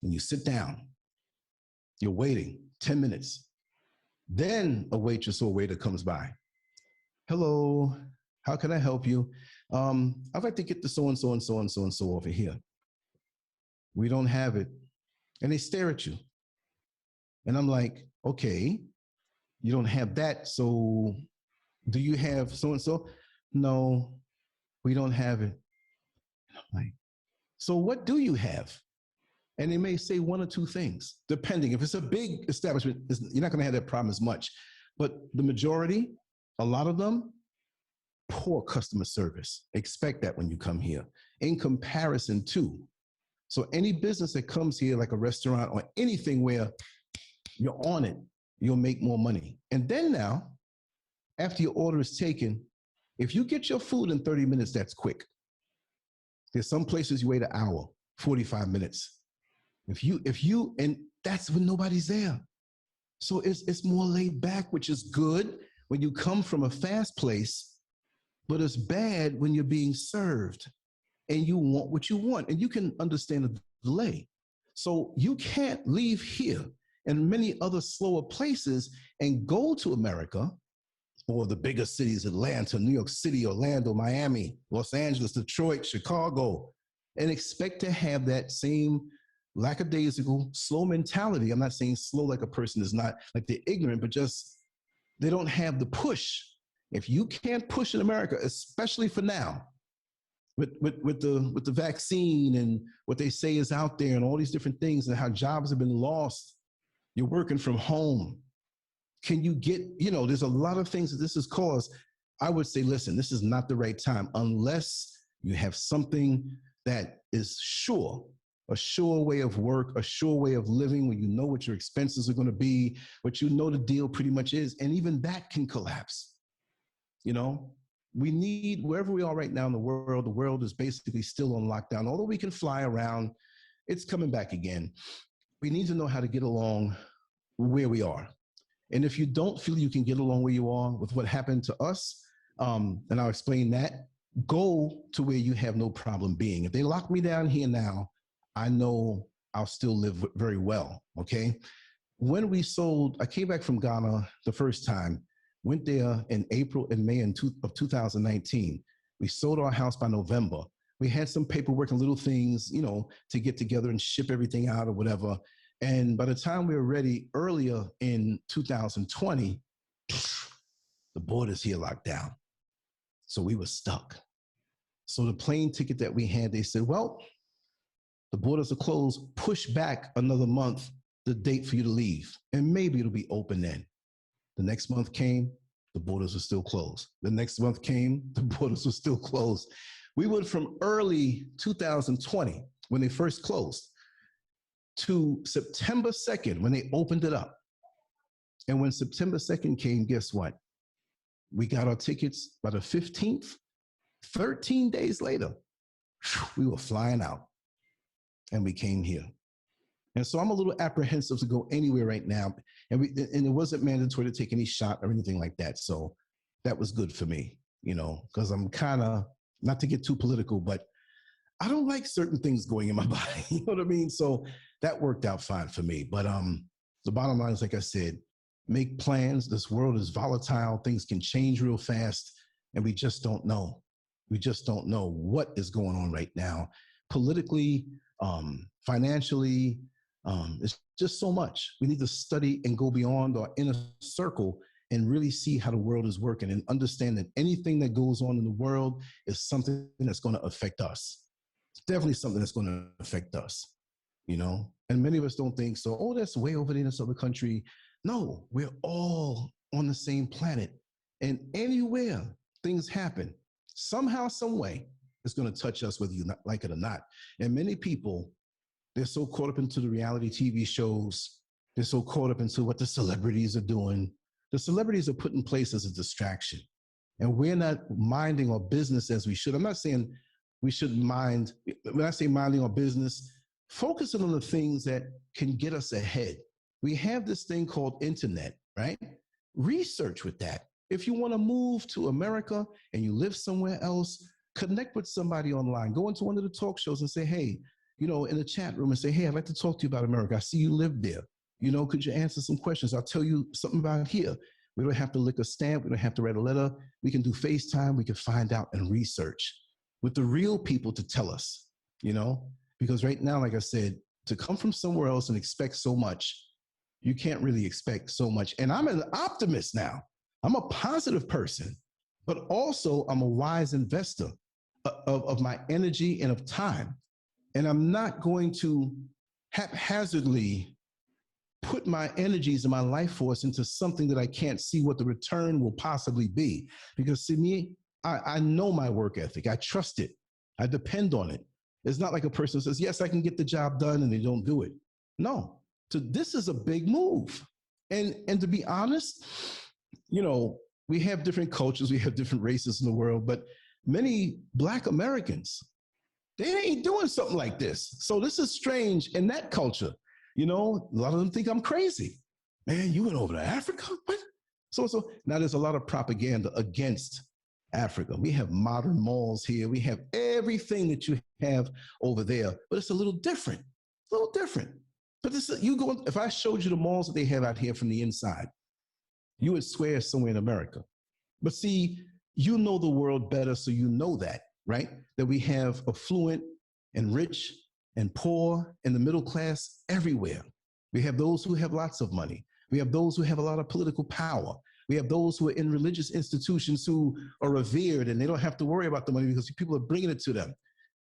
and you sit down, you're waiting 10 minutes. Then a waitress or waiter comes by. Hello, how can I help you? I'd like to get the so-and-so and so-and-so and so over here. We don't have it. And they stare at you. And I'm like, okay, you don't have that, so do you have so-and-so? No, we don't have it. And I'm like, so what do you have? And they may say one or two things, depending. If it's a big establishment, you're not going to have that problem as much. But the majority, a lot of them, poor customer service. Expect that when you come here, in comparison to. So any business that comes here, like a restaurant or anything where you're on it, you'll make more money. And then now, after your order is taken, if you get your food in 30 minutes, that's quick. There's some places you wait an hour, 45 minutes. And that's when nobody's there. So it's more laid back, which is good when you come from a fast place, but it's bad when you're being served and you want what you want, and you can understand the delay. So you can't leave here and many other slower places and go to America or the bigger cities, Atlanta, New York City, Orlando, Miami, Los Angeles, Detroit, Chicago, and expect to have that same lackadaisical, slow mentality. I'm not saying slow like a person is not, like they're ignorant, but just they don't have the push. If you can't push in America, especially for now, with the vaccine and what they say is out there and all these different things and how jobs have been lost, you're working from home. Can you get, there's a lot of things that this has caused. I would say, listen, this is not the right time unless you have something that is sure, a sure way of work, a sure way of living, where you know what your expenses are going to be, what you know the deal pretty much is. And even that can collapse, we need, wherever we are right now in the world is basically still on lockdown. Although we can fly around, it's coming back again. We need to know how to get along where we are. And if you don't feel you can get along where you are with what happened to us, and I'll explain that, go to where you have no problem being. If they lock me down here now, I know I'll still live very well, okay? When we sold, I came back from Ghana the first time, went there in April and May of 2019. We sold our house by November. We had some paperwork and little things, you know, to get together and ship everything out or whatever. And by the time we were ready earlier in 2020, the borders here locked down. So we were stuck. So the plane ticket that we had, they said, well, the borders are closed, push back another month the date for you to leave, and maybe it'll be open then. The next month came, the borders were still closed. The next month came, the borders were still closed. We went from early 2020, when they first closed, to September 2nd, when they opened it up. And when September 2nd came, guess what? We got our tickets by the 15th. 13 days later, we were flying out and we came here. And so I'm a little apprehensive to go anywhere right now. And it wasn't mandatory to take any shot or anything like that. So that was good for me, you know, because I'm kind of, not to get too political, but I don't like certain things going in my body. You know what I mean? So that worked out fine for me. But the bottom line is, like I said, make plans. This world is volatile. Things can change real fast. And we just don't know. We just don't know what is going on right now. Politically, financially, it's just so much. We need to study and go beyond our inner circle and really see how the world is working and understand that anything that goes on in the world is something that's going to affect us. It's definitely something that's going to affect us, you know? And many of us don't think so, oh, that's way over there in this other country. No, we're all on the same planet. And anywhere things happen, somehow, some way, it's going to touch us whether you like it or not. And many people, they're so caught up into the reality TV shows. They're so caught up into what the celebrities are doing. The celebrities are put in place as a distraction. And we're not minding our business as we should. I'm not saying we should mind. When I say minding our business, focusing on the things that can get us ahead. We have this thing called internet, right? Research with that. If you want to move to America and you live somewhere else, connect with somebody online. Go into one of the talk shows and say, hey, you know, in the chat room and say, hey, I'd like to talk to you about America. I see you live there. You know, could you answer some questions? I'll tell you something about here. We don't have to lick a stamp. We don't have to write a letter. We can do FaceTime. We can find out and research with the real people to tell us, you know, because right now, like I said, to come from somewhere else and expect so much, you can't really expect so much. And I'm an optimist now. I'm a positive person, but also I'm a wise investor of my energy and of time. And I'm not going to haphazardly put my energies and my life force into something that I can't see what the return will possibly be. Because to me, I know my work ethic. I trust it. I depend on it. It's not like a person says, yes, I can get the job done, and they don't do it. No, so this is a big move. And to be honest, you know, we have different cultures, we have different races in the world, but many Black Americans, they ain't doing something like this. So this is strange in that culture. You know, a lot of them think I'm crazy. Man, you went over to Africa? What? So now there's a lot of propaganda against Africa. We have modern malls here. We have everything that you have over there, but it's a little different, But this, you go, if I showed you the malls that they have out here from the inside, you would swear it's somewhere in America. But see, you know the world better, so you know that, right? That we have affluent and rich and poor and the middle class everywhere. We have those who have lots of money. We have those who have a lot of political power. We have those who are in religious institutions who are revered and they don't have to worry about the money because people are bringing it to them.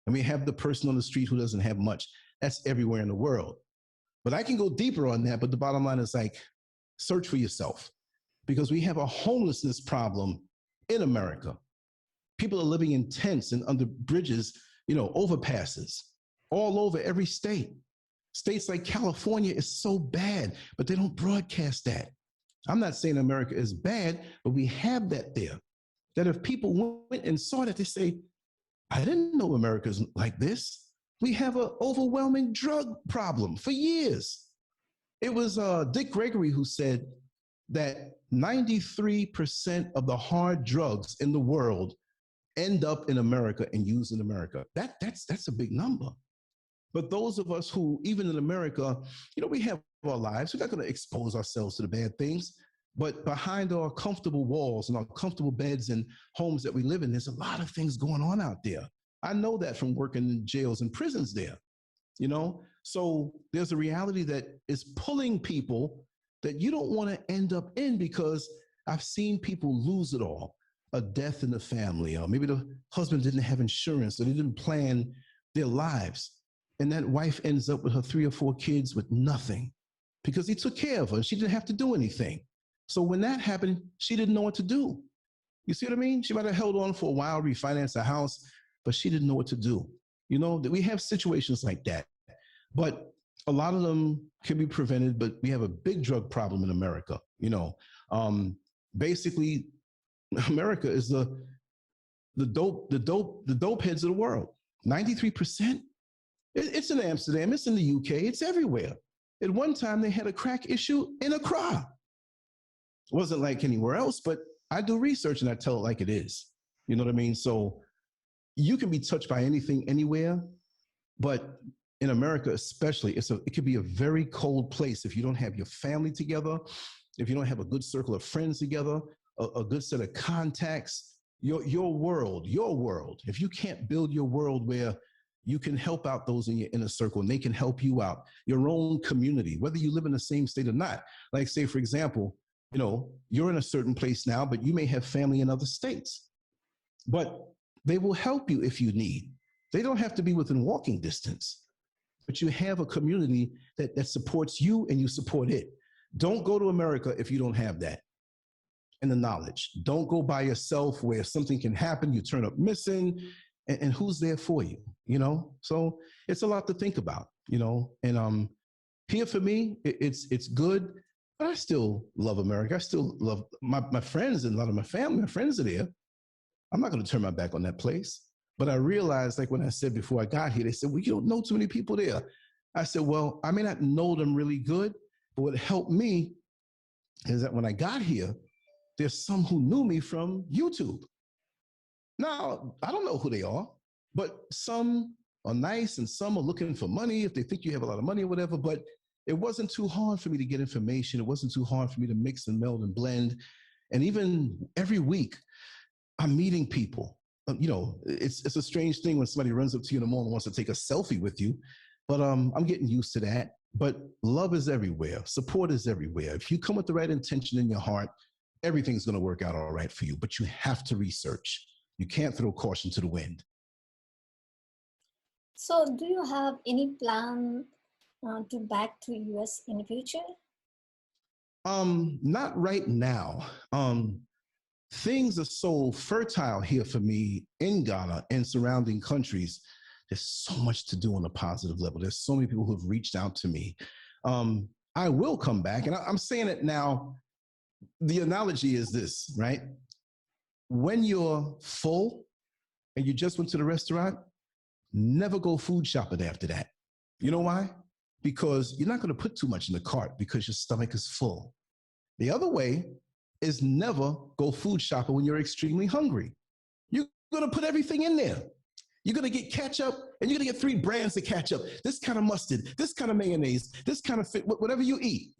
And we have the person on the street who doesn't have much. That's everywhere in the world. But I can go deeper on that, but the bottom line is like, search for yourself, because we have a homelessness problem in America. People are living in tents and under bridges, you know, overpasses all over every state. States like California is so bad, but they don't broadcast that. I'm not saying America is bad, but we have that there. that if people went and saw that, they say, I didn't know America's like this. We have an overwhelming drug problem for years. It was Dick Gregory who said that 93% of the hard drugs in the world end up in America and used in America. That's a big number. But those of us who, even in America, we have our lives. We're not going to expose ourselves to the bad things. But behind our comfortable walls and our comfortable beds and homes that we live in, there's a lot of things going on out there. I know that from working in jails and prisons there, So there's a reality that is pulling people that you don't want to end up in, because I've seen people lose it all. A death in the family, or maybe the husband didn't have insurance, or they didn't plan their lives. And that wife ends up with her 3 or 4 kids with nothing because he took care of her. She didn't have to do anything. So when that happened, she didn't know what to do. You see what I mean? She might have held on for a while, refinanced the house, but she didn't know what to do. That we have situations like that, but a lot of them can be prevented. But we have a big drug problem in America. Basically, America is the dope heads of the world. 93%. It's in Amsterdam. It's in the UK. It's everywhere. At one time, they had a crack issue in Accra. It wasn't like anywhere else, but I do research and I tell it like it is. You know what I mean? So you can be touched by anything anywhere, but in America especially, it could be a very cold place if you don't have your family together, if you don't have a good circle of friends together, a good set of contacts, your world. If you can't build your world where you can help out those in your inner circle and they can help you out, your own community, whether you live in the same state or not. Like, say, for example, you're in a certain place now, but you may have family in other states. But they will help you if you need. They don't have to be within walking distance, but you have a community that supports you and you support it. Don't go to America if you don't have that and the knowledge. Don't go by yourself where something can happen, you turn up missing, and who's there for you, So it's a lot to think about, and here for me, it's good, but I still love America. I still love my friends, and a lot of my family, my friends are there. I'm not going to turn my back on that place. But I realized, like when I said before I got here, they said, well, you don't know too many people there. I said, well, I may not know them really good, but what helped me is that when I got here, there's some who knew me from YouTube. Now, I don't know who they are, but some are nice and some are looking for money if they think you have a lot of money or whatever. But it wasn't too hard for me to get information. It wasn't too hard for me to mix and meld and blend. And even every week, I'm meeting people. It's a strange thing when somebody runs up to you in the morning and wants to take a selfie with you, but I'm getting used to that. But love is everywhere. Support is everywhere. If you come with the right intention in your heart, everything's going to work out all right for you. But you have to research. You can't throw caution to the wind. So do you have any plan to back to US in the future? Not right now. Things are so fertile here for me in Ghana and surrounding countries. There's so much to do on a positive level. There's so many people who have reached out to me. I will come back, and I'm saying it now. The analogy is this, right? When you're full and you just went to the restaurant, never go food shopping after that. You know why? Because you're not going to put too much in the cart because your stomach is full. The other way is never go food shopping when you're extremely hungry. You're going to put everything in there. You're going to get ketchup, and you're going to get 3 brands of ketchup, this kind of mustard, this kind of mayonnaise, this kind of fit, whatever you eat,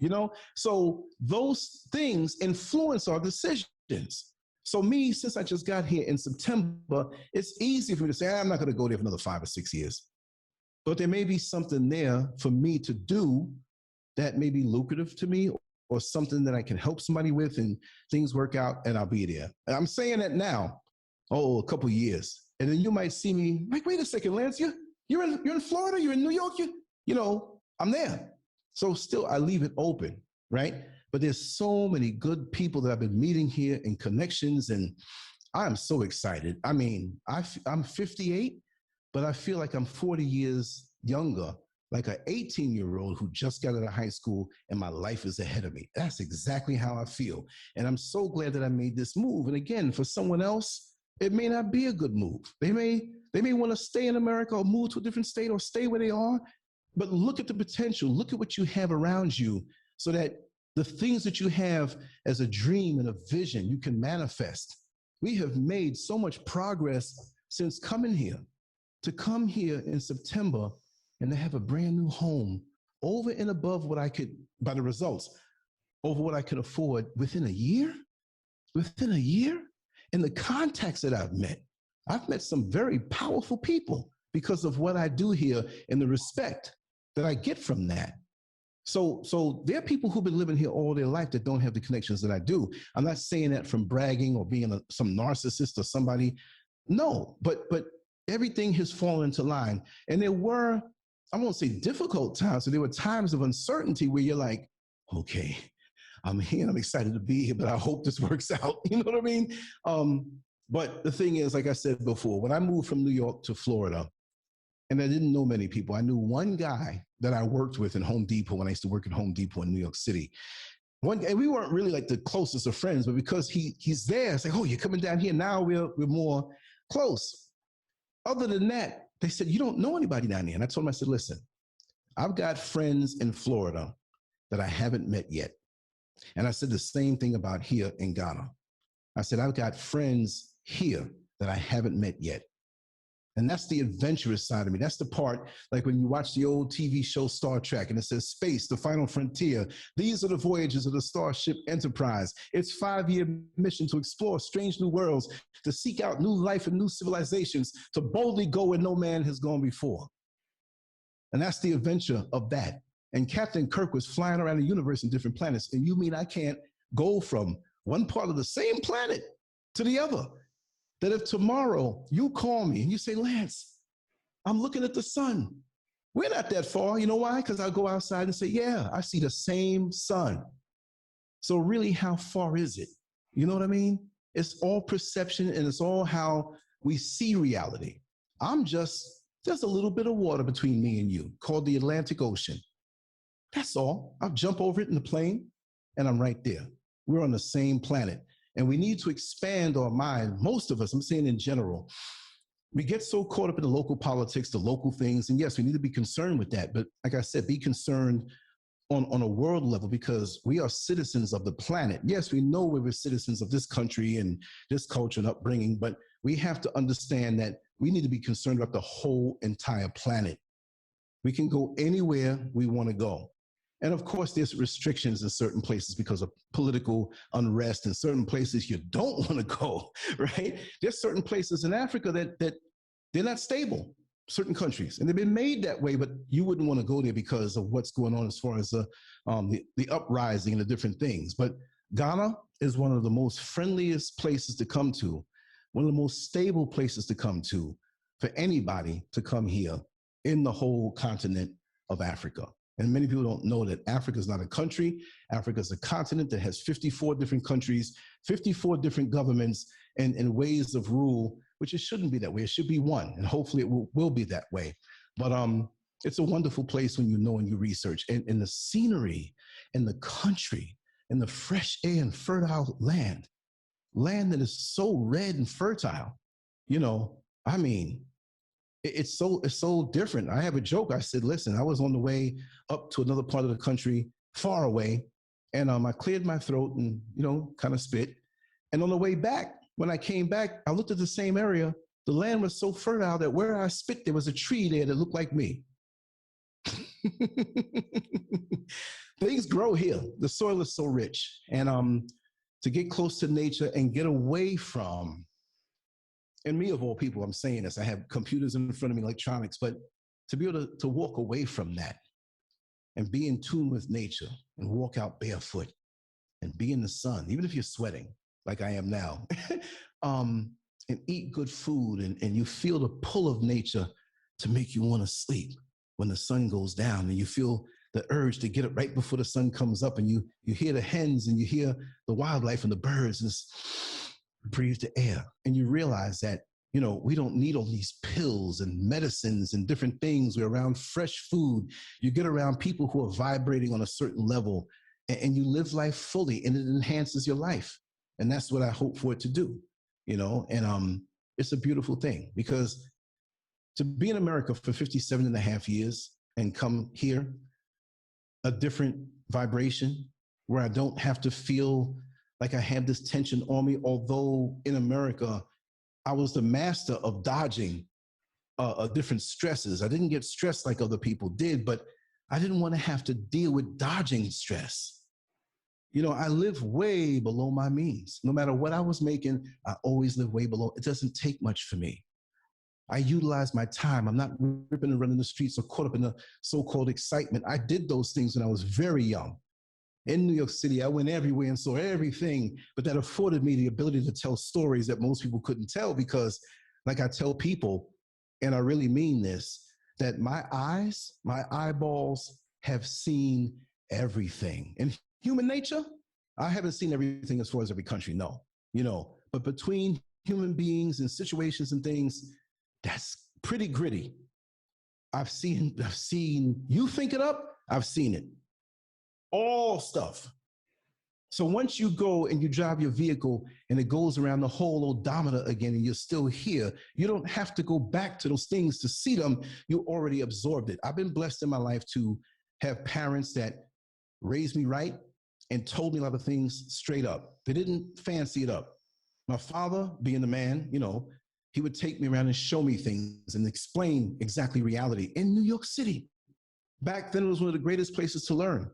So those things influence our decisions. So me, since I just got here in September, it's easy for me to say, I'm not going to go there for another 5 or 6 years. But there may be something there for me to do that may be lucrative to me, or something that I can help somebody with, and things work out, and I'll be there. And I'm saying that now, a couple of years. And then you might see me like, wait a second, Lance, you're in Florida, you're in New York, I'm there. So still, I leave it open, right? But there's so many good people that I've been meeting here and connections, and I'm so excited. I mean, I'm 58, but I feel like I'm 40 years younger like an 18-year-old who just got out of high school and my life is ahead of me. That's exactly how I feel. And I'm so glad that I made this move. And again, for someone else, it may not be a good move. They may want to stay in America or move to a different state or stay where they are. But look at the potential. Look at what you have around you so that the things that you have as a dream and a vision, you can manifest. We have made so much progress since coming here. To come here in September and to have a brand new home over and above what I could, by the results, over what I could afford within a year, and the contacts that I've met some very powerful people because of what I do here and the respect that I get from that. So there are people who've been living here all their life that don't have the connections that I do. I'm not saying that from bragging or being some narcissist or somebody. No, but everything has fallen into line. And there were, I won't say difficult times, so there were times of uncertainty where you're like, okay, I'm here, I'm excited to be here, but I hope this works out. You know what I mean? But the thing is, like I said before, when I moved from New York to Florida, and I didn't know many people, I knew one guy that I worked with in Home Depot when I used to work at Home Depot in New York City. And we weren't really like the closest of friends, but because he's there, it's like, oh, you're coming down here, now we're more close. Other than that, they said, you don't know anybody down there. And I told them, I said, listen, I've got friends in Florida that I haven't met yet. And I said the same thing about here in Ghana. I said, I've got friends here that I haven't met yet. And that's the adventurous side of me. That's the part, like when you watch the old TV show Star Trek and it says space, the final frontier. These are the voyages of the Starship Enterprise. Its 5-year mission to explore strange new worlds, to seek out new life and new civilizations, to boldly go where no man has gone before. And that's the adventure of that. And Captain Kirk was flying around the universe in different planets. And you mean I can't go from one part of the same planet to the other? That if tomorrow you call me and you say, Lance, I'm looking at the sun. We're not that far. You know why? Because I'll go outside and say, yeah, I see the same sun. So really, how far is it? You know what I mean? It's all perception and it's all how we see reality. I'm just, there's a little bit of water between me and you called the Atlantic Ocean. That's all. I'll jump over it in the plane and I'm right there. We're on the same planet. And we need to expand our mind. Most of us, I'm saying in general, we get so caught up in the local politics, the local things. And yes, we need to be concerned with that. But like I said, be concerned on a world level because we are citizens of the planet. Yes, we know we're citizens of this country and this culture and upbringing, but we have to understand that we need to be concerned about the whole entire planet. We can go anywhere we want to go. And of course, there's restrictions in certain places because of political unrest. In certain places you don't want to go, right? There's certain places in Africa that they're not stable, certain countries. And they've been made that way, but you wouldn't want to go there because of what's going on as far as the uprising and the different things. But Ghana is one of the most friendliest places to come to, one of the most stable places to come to for anybody to come here in the whole continent of Africa. And many people don't know that Africa is not a country. Africa is a continent that has 54 different countries, 54 different governments, and ways of rule, which it shouldn't be that way. It should be one, and hopefully it will be that way. But it's a wonderful place when you know and you research. And the scenery and the country and the fresh air and fertile land that is so red and fertile, you know, I mean, it's so different. I have a joke. I said, listen, I was on the way up to another part of the country, far away, and I cleared my throat and, you know, kind of spit. And on the way back, when I came back, I looked at the same area. The land was so fertile that where I spit, there was a tree there that looked like me. Things grow here. The soil is so rich. And to get close to nature and get away from, and me of all people, I'm saying this, I have computers in front of me, electronics, but to be able to walk away from that and be in tune with nature and walk out barefoot and be in the sun, even if you're sweating like I am now, and eat good food and you feel the pull of nature to make you want to sleep when the sun goes down and you feel the urge to get up right before the sun comes up and you hear the hens and you hear the wildlife and the birds and breathe the air and you realize that we don't need all these pills and medicines and different things. We're around fresh food. You get around people who are vibrating on a certain level, and you live life fully, and it enhances your life. And that's what I hope for it to do, and it's a beautiful thing, because to be in America for 57 and a half years and come here, a different vibration where I don't have to feel like I have this tension on me. Although in America, I was the master of dodging different stresses. I didn't get stressed like other people did, but I didn't want to have to deal with dodging stress. I live way below my means. No matter what I was making, I always live way below. It doesn't take much for me. I utilize my time. I'm not ripping and running the streets or caught up in the so-called excitement. I did those things when I was very young. In New York City, I went everywhere and saw everything, but that afforded me the ability to tell stories that most people couldn't tell, because, like I tell people, and I really mean this, that my eyes, my eyeballs have seen everything. In human nature, I haven't seen everything as far as every country, no. But between human beings and situations and things, that's pretty gritty. I've seen, you think it up, I've seen it. All stuff. So once you go and you drive your vehicle and it goes around the whole odometer again and you're still here, you don't have to go back to those things to see them. You already absorbed it. I've been blessed in my life to have parents that raised me right and told me a lot of things straight up. They didn't fancy it up. My father, being the man, he would take me around and show me things and explain exactly reality in New York City. Back then, it was one of the greatest places to learn.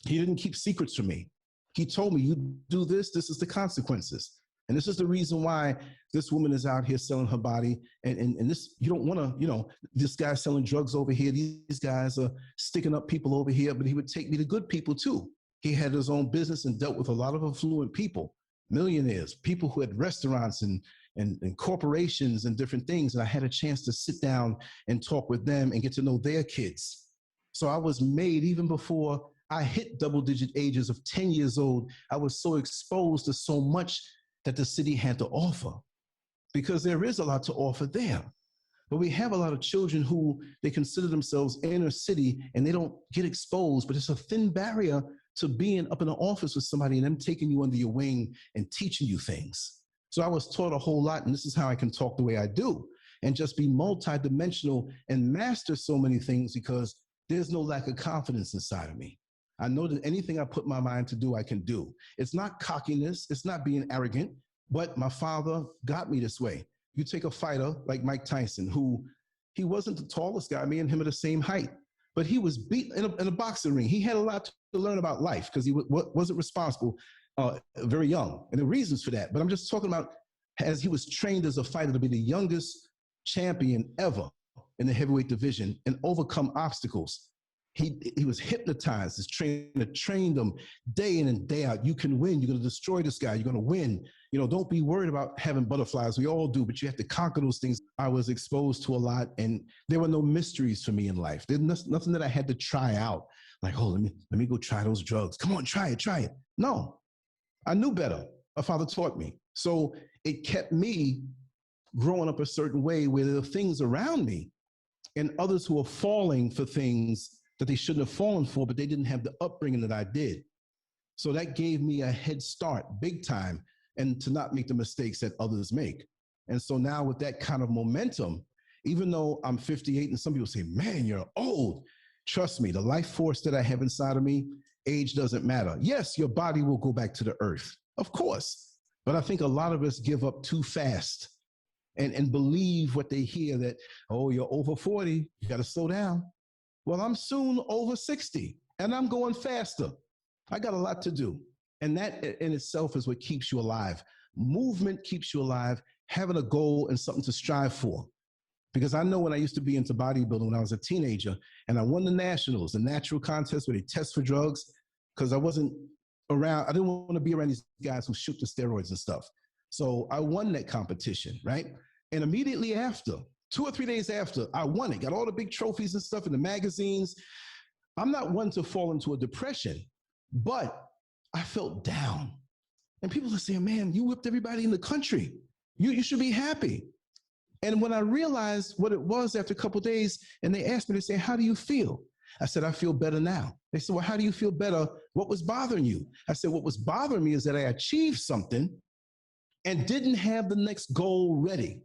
He didn't keep secrets from me. He told me, you do this, this is the consequences. And this is the reason why this woman is out here selling her body. And this, you don't want to, this guy's selling drugs over here. These guys are sticking up people over here. But he would take me to good people too. He had his own business and dealt with a lot of affluent people, millionaires, people who had restaurants and corporations and different things. And I had a chance to sit down and talk with them and get to know their kids. So I was made, even before I hit double-digit ages of 10 years old, I was so exposed to so much that the city had to offer, because there is a lot to offer there. But we have a lot of children who they consider themselves inner city and they don't get exposed, but it's a thin barrier to being up in an office with somebody and them taking you under your wing and teaching you things. So I was taught a whole lot, and this is how I can talk the way I do and just be multidimensional and master so many things, because there's no lack of confidence inside of me. I know that anything I put my mind to do, I can do. It's not cockiness. It's not being arrogant, but my father got me this way. You take a fighter like Mike Tyson, who he wasn't the tallest guy. Me and him are the same height, but he was beat in a boxing ring. He had a lot to learn about life because he wasn't responsible very young, and the reasons for that. But I'm just talking about as he was trained as a fighter to be the youngest champion ever in the heavyweight division and overcome obstacles. He was hypnotized. His trainer trained him day in and day out. You can win. You're going to destroy this guy. You're going to win. Don't be worried about having butterflies. We all do, but you have to conquer those things. I was exposed to a lot, and there were no mysteries for me in life. There's nothing that I had to try out. Like, oh, let me go try those drugs. Come on, try it. No, I knew better. My father taught me. So it kept me growing up a certain way where there are things around me and others who are falling for things that they shouldn't have fallen for, but they didn't have the upbringing that I did. So that gave me a head start, big time, and to not make the mistakes that others make. And so now with that kind of momentum, even though I'm 58 and some people say, man, you're old, trust me, the life force that I have inside of me, age doesn't matter. Yes, your body will go back to the earth, of course. But I think a lot of us give up too fast and believe what they hear that, oh, you're over 40, you got to slow down. Well, I'm soon over 60 and I'm going faster. I got a lot to do. And that in itself is what keeps you alive. Movement keeps you alive, having a goal and something to strive for. Because I know when I used to be into bodybuilding when I was a teenager and I won the nationals, the natural contest where they test for drugs, because I wasn't around, I didn't want to be around these guys who shoot the steroids and stuff. So I won that competition, right? And immediately after, 2 or 3 days after, I won it, got all the big trophies and stuff in the magazines. I'm not one to fall into a depression, but I felt down. And people are saying, man, you whipped everybody in the country. You should be happy. And when I realized what it was after a couple of days, and they asked me, they say, how do you feel? I said, I feel better now. They said, well, how do you feel better? What was bothering you? I said, what was bothering me is that I achieved something and didn't have the next goal ready.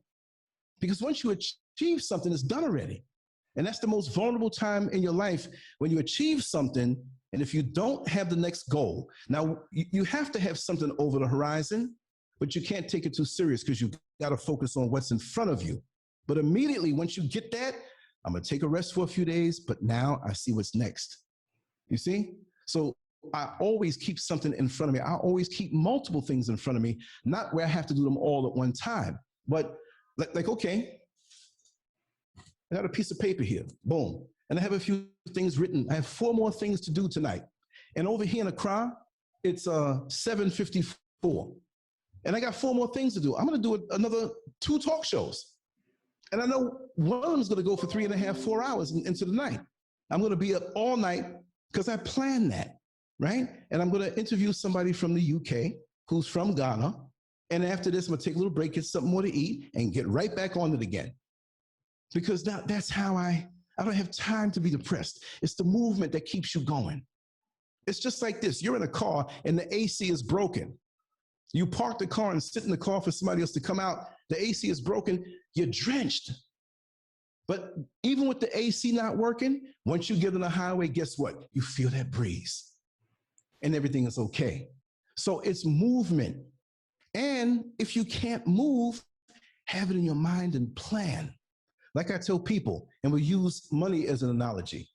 Because once you achieve something, it's done already. And that's the most vulnerable time in your life, when you achieve something, and if you don't have the next goal. Now, you have to have something over the horizon, but you can't take it too serious, because you got to focus on what's in front of you. But immediately, once you get that, I'm going to take a rest for a few days, but now I see what's next. You see? So I always keep something in front of me. I always keep multiple things in front of me, not where I have to do them all at one time. But like, okay, I got a piece of paper here, boom. And I have a few things written. I have 4 more things to do tonight. And over here in Accra, it's 7:54. And I got 4 more things to do. I'm gonna do another 2 talk shows. And I know one of them is gonna go for 3.5, 4 hours into the night. I'm gonna be up all night because I planned that, right? And I'm gonna interview somebody from the UK who's from Ghana. And after this, I'm gonna take a little break, get something more to eat, and get right back on it again. Because now that's how I don't have time to be depressed. It's the movement that keeps you going. It's just like this. You're in a car and the AC is broken. You park the car and sit in the car for somebody else to come out. The AC is broken. You're drenched. But even with the AC not working, once you get on the highway, guess what? You feel that breeze and everything is okay. So it's movement. And if you can't move, have it in your mind and plan. Like I tell people, and we use money as an analogy.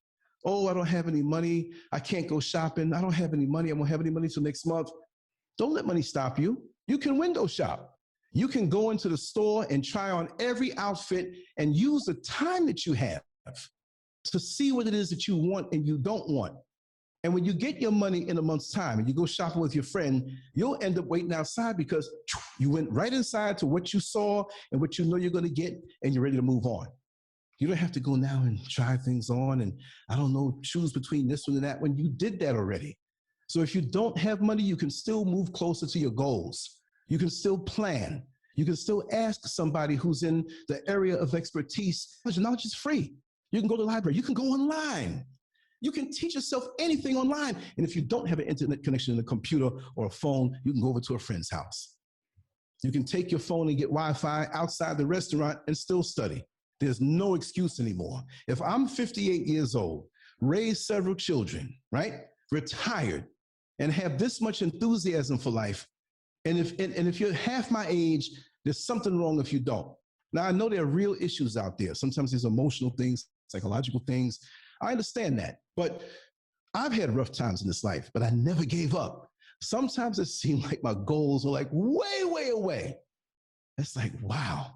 Oh, I don't have any money. I can't go shopping. I don't have any money. I won't have any money till next month. Don't let money stop you. You can window shop. You can go into the store and try on every outfit and use the time that you have to see what it is that you want and you don't want. And when you get your money in a month's time and you go shopping with your friend, you'll end up waiting outside because you went right inside to what you saw and what you know you're going to get, and you're ready to move on. You don't have to go now and try things on and, I don't know, choose between this one and that one. You did that already. So if you don't have money, you can still move closer to your goals. You can still plan. You can still ask somebody who's in the area of expertise. Knowledge is free. You can go to the library. You can go online. You can teach yourself anything online. And if you don't have an internet connection in a computer or a phone, you can go over to a friend's house. You can take your phone and get Wi-Fi outside the restaurant and still study. There's no excuse anymore. If I'm 58 years old, raised several children, right? Retired, and have this much enthusiasm for life, and if you're half my age, there's something wrong if you don't. Now, I know there are real issues out there. Sometimes there's emotional things, psychological things. I understand that. But I've had rough times in this life, but I never gave up. Sometimes it seemed like my goals were like way, way away. It's like, wow,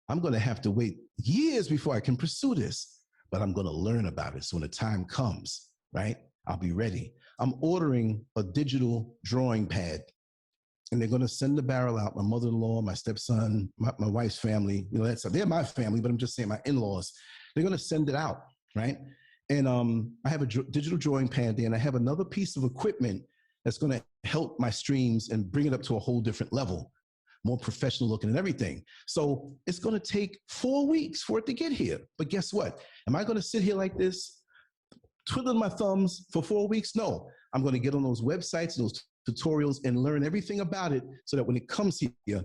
I'm going to have to wait years before I can pursue this, but I'm going to learn about it. So when the time comes, right, I'll be ready. I'm ordering a digital drawing pad, and they're going to send the barrel out. My mother-in-law, my stepson, my wife's family, you know, they're my family, but I'm just saying my in-laws, they're going to send it out, right? And I have a digital drawing pad there, and I have another piece of equipment that's going to help my streams and bring it up to a whole different level, more professional looking and everything. So it's going to take 4 weeks for it to get here. But guess what? Am I going to sit here like this, twiddling my thumbs for 4 weeks? No, I'm going to get on those websites, those tutorials, and learn everything about it so that when it comes here,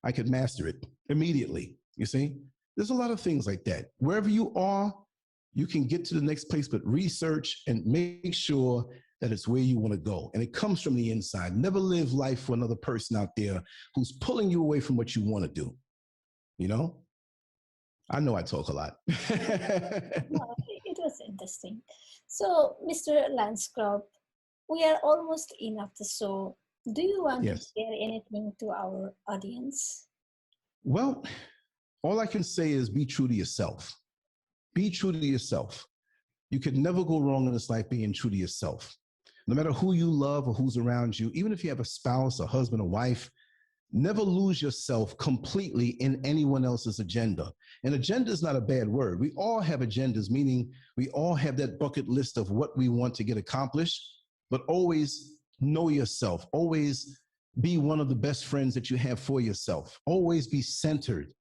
I could master it immediately. You see, there's a lot of things like that. Wherever you are, you can get to the next place, but research and make sure that it's where you want to go. And it comes from the inside. Never live life for another person out there who's pulling you away from what you want to do. You know? I know I talk a lot. No, it was interesting. So, Mr. LanceScurve, we are almost in of the show. Do you want to share anything to our audience? Well, all I can say is be true to yourself. Be true to yourself. You could never go wrong in this life being true to yourself. No matter who you love or who's around you, even if you have a spouse, a husband, a wife, never lose yourself completely in anyone else's agenda. And agenda is not a bad word. We all have agendas, meaning we all have that bucket list of what we want to get accomplished, but always know yourself. Always be one of the best friends that you have for yourself. Always be centered.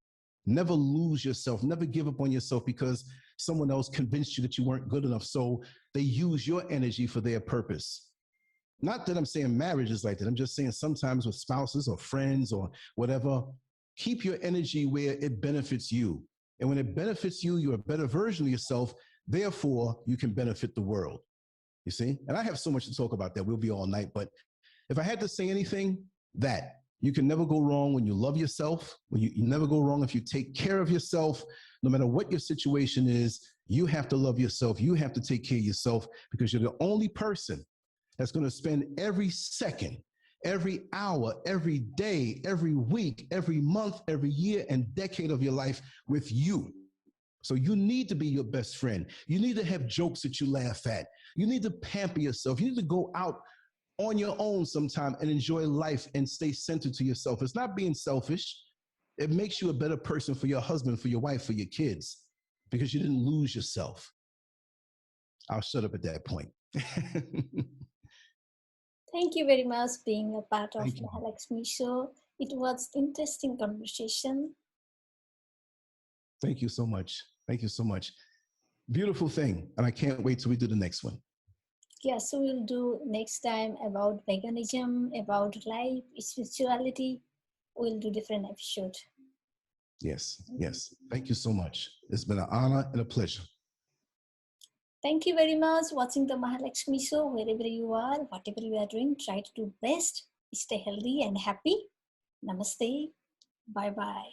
Never lose yourself. Never give up on yourself because someone else convinced you that you weren't good enough. So they use your energy for their purpose. Not that I'm saying marriage is like that. I'm just saying sometimes with spouses or friends or whatever, keep your energy where it benefits you. And when it benefits you, you're a better version of yourself. Therefore, you can benefit the world. You see? And I have so much to talk about that. We'll be all night. But if I had to say anything, that you can never go wrong when you love yourself. When you never go wrong if you take care of yourself. No matter what your situation is, you have to love yourself. You have to take care of yourself because you're the only person that's going to spend every second, every hour, every day, every week, every month, every year, and decade of your life with you. So you need to be your best friend. You need to have jokes that you laugh at. You need to pamper yourself. You need to go out on your own sometime and enjoy life and stay centered to yourself. It's not being selfish. It makes you a better person for your husband, for your wife, for your kids, because you didn't lose yourself. I'll shut up at that point. Thank you very much for being a part of the Mahalaxmis Show. It was interesting conversation. Thank you so much. Thank you so much. Beautiful thing. And I can't wait till we do the next one. Yes, so we'll do next time about veganism, about life, spirituality. We'll do different episode. Yes, yes. Thank you so much. It's been an honor and a pleasure. Thank you very much watching the Mahalaxmis Show. Wherever you are, whatever you are doing, try to do best. Stay healthy and happy. Namaste. Bye-bye.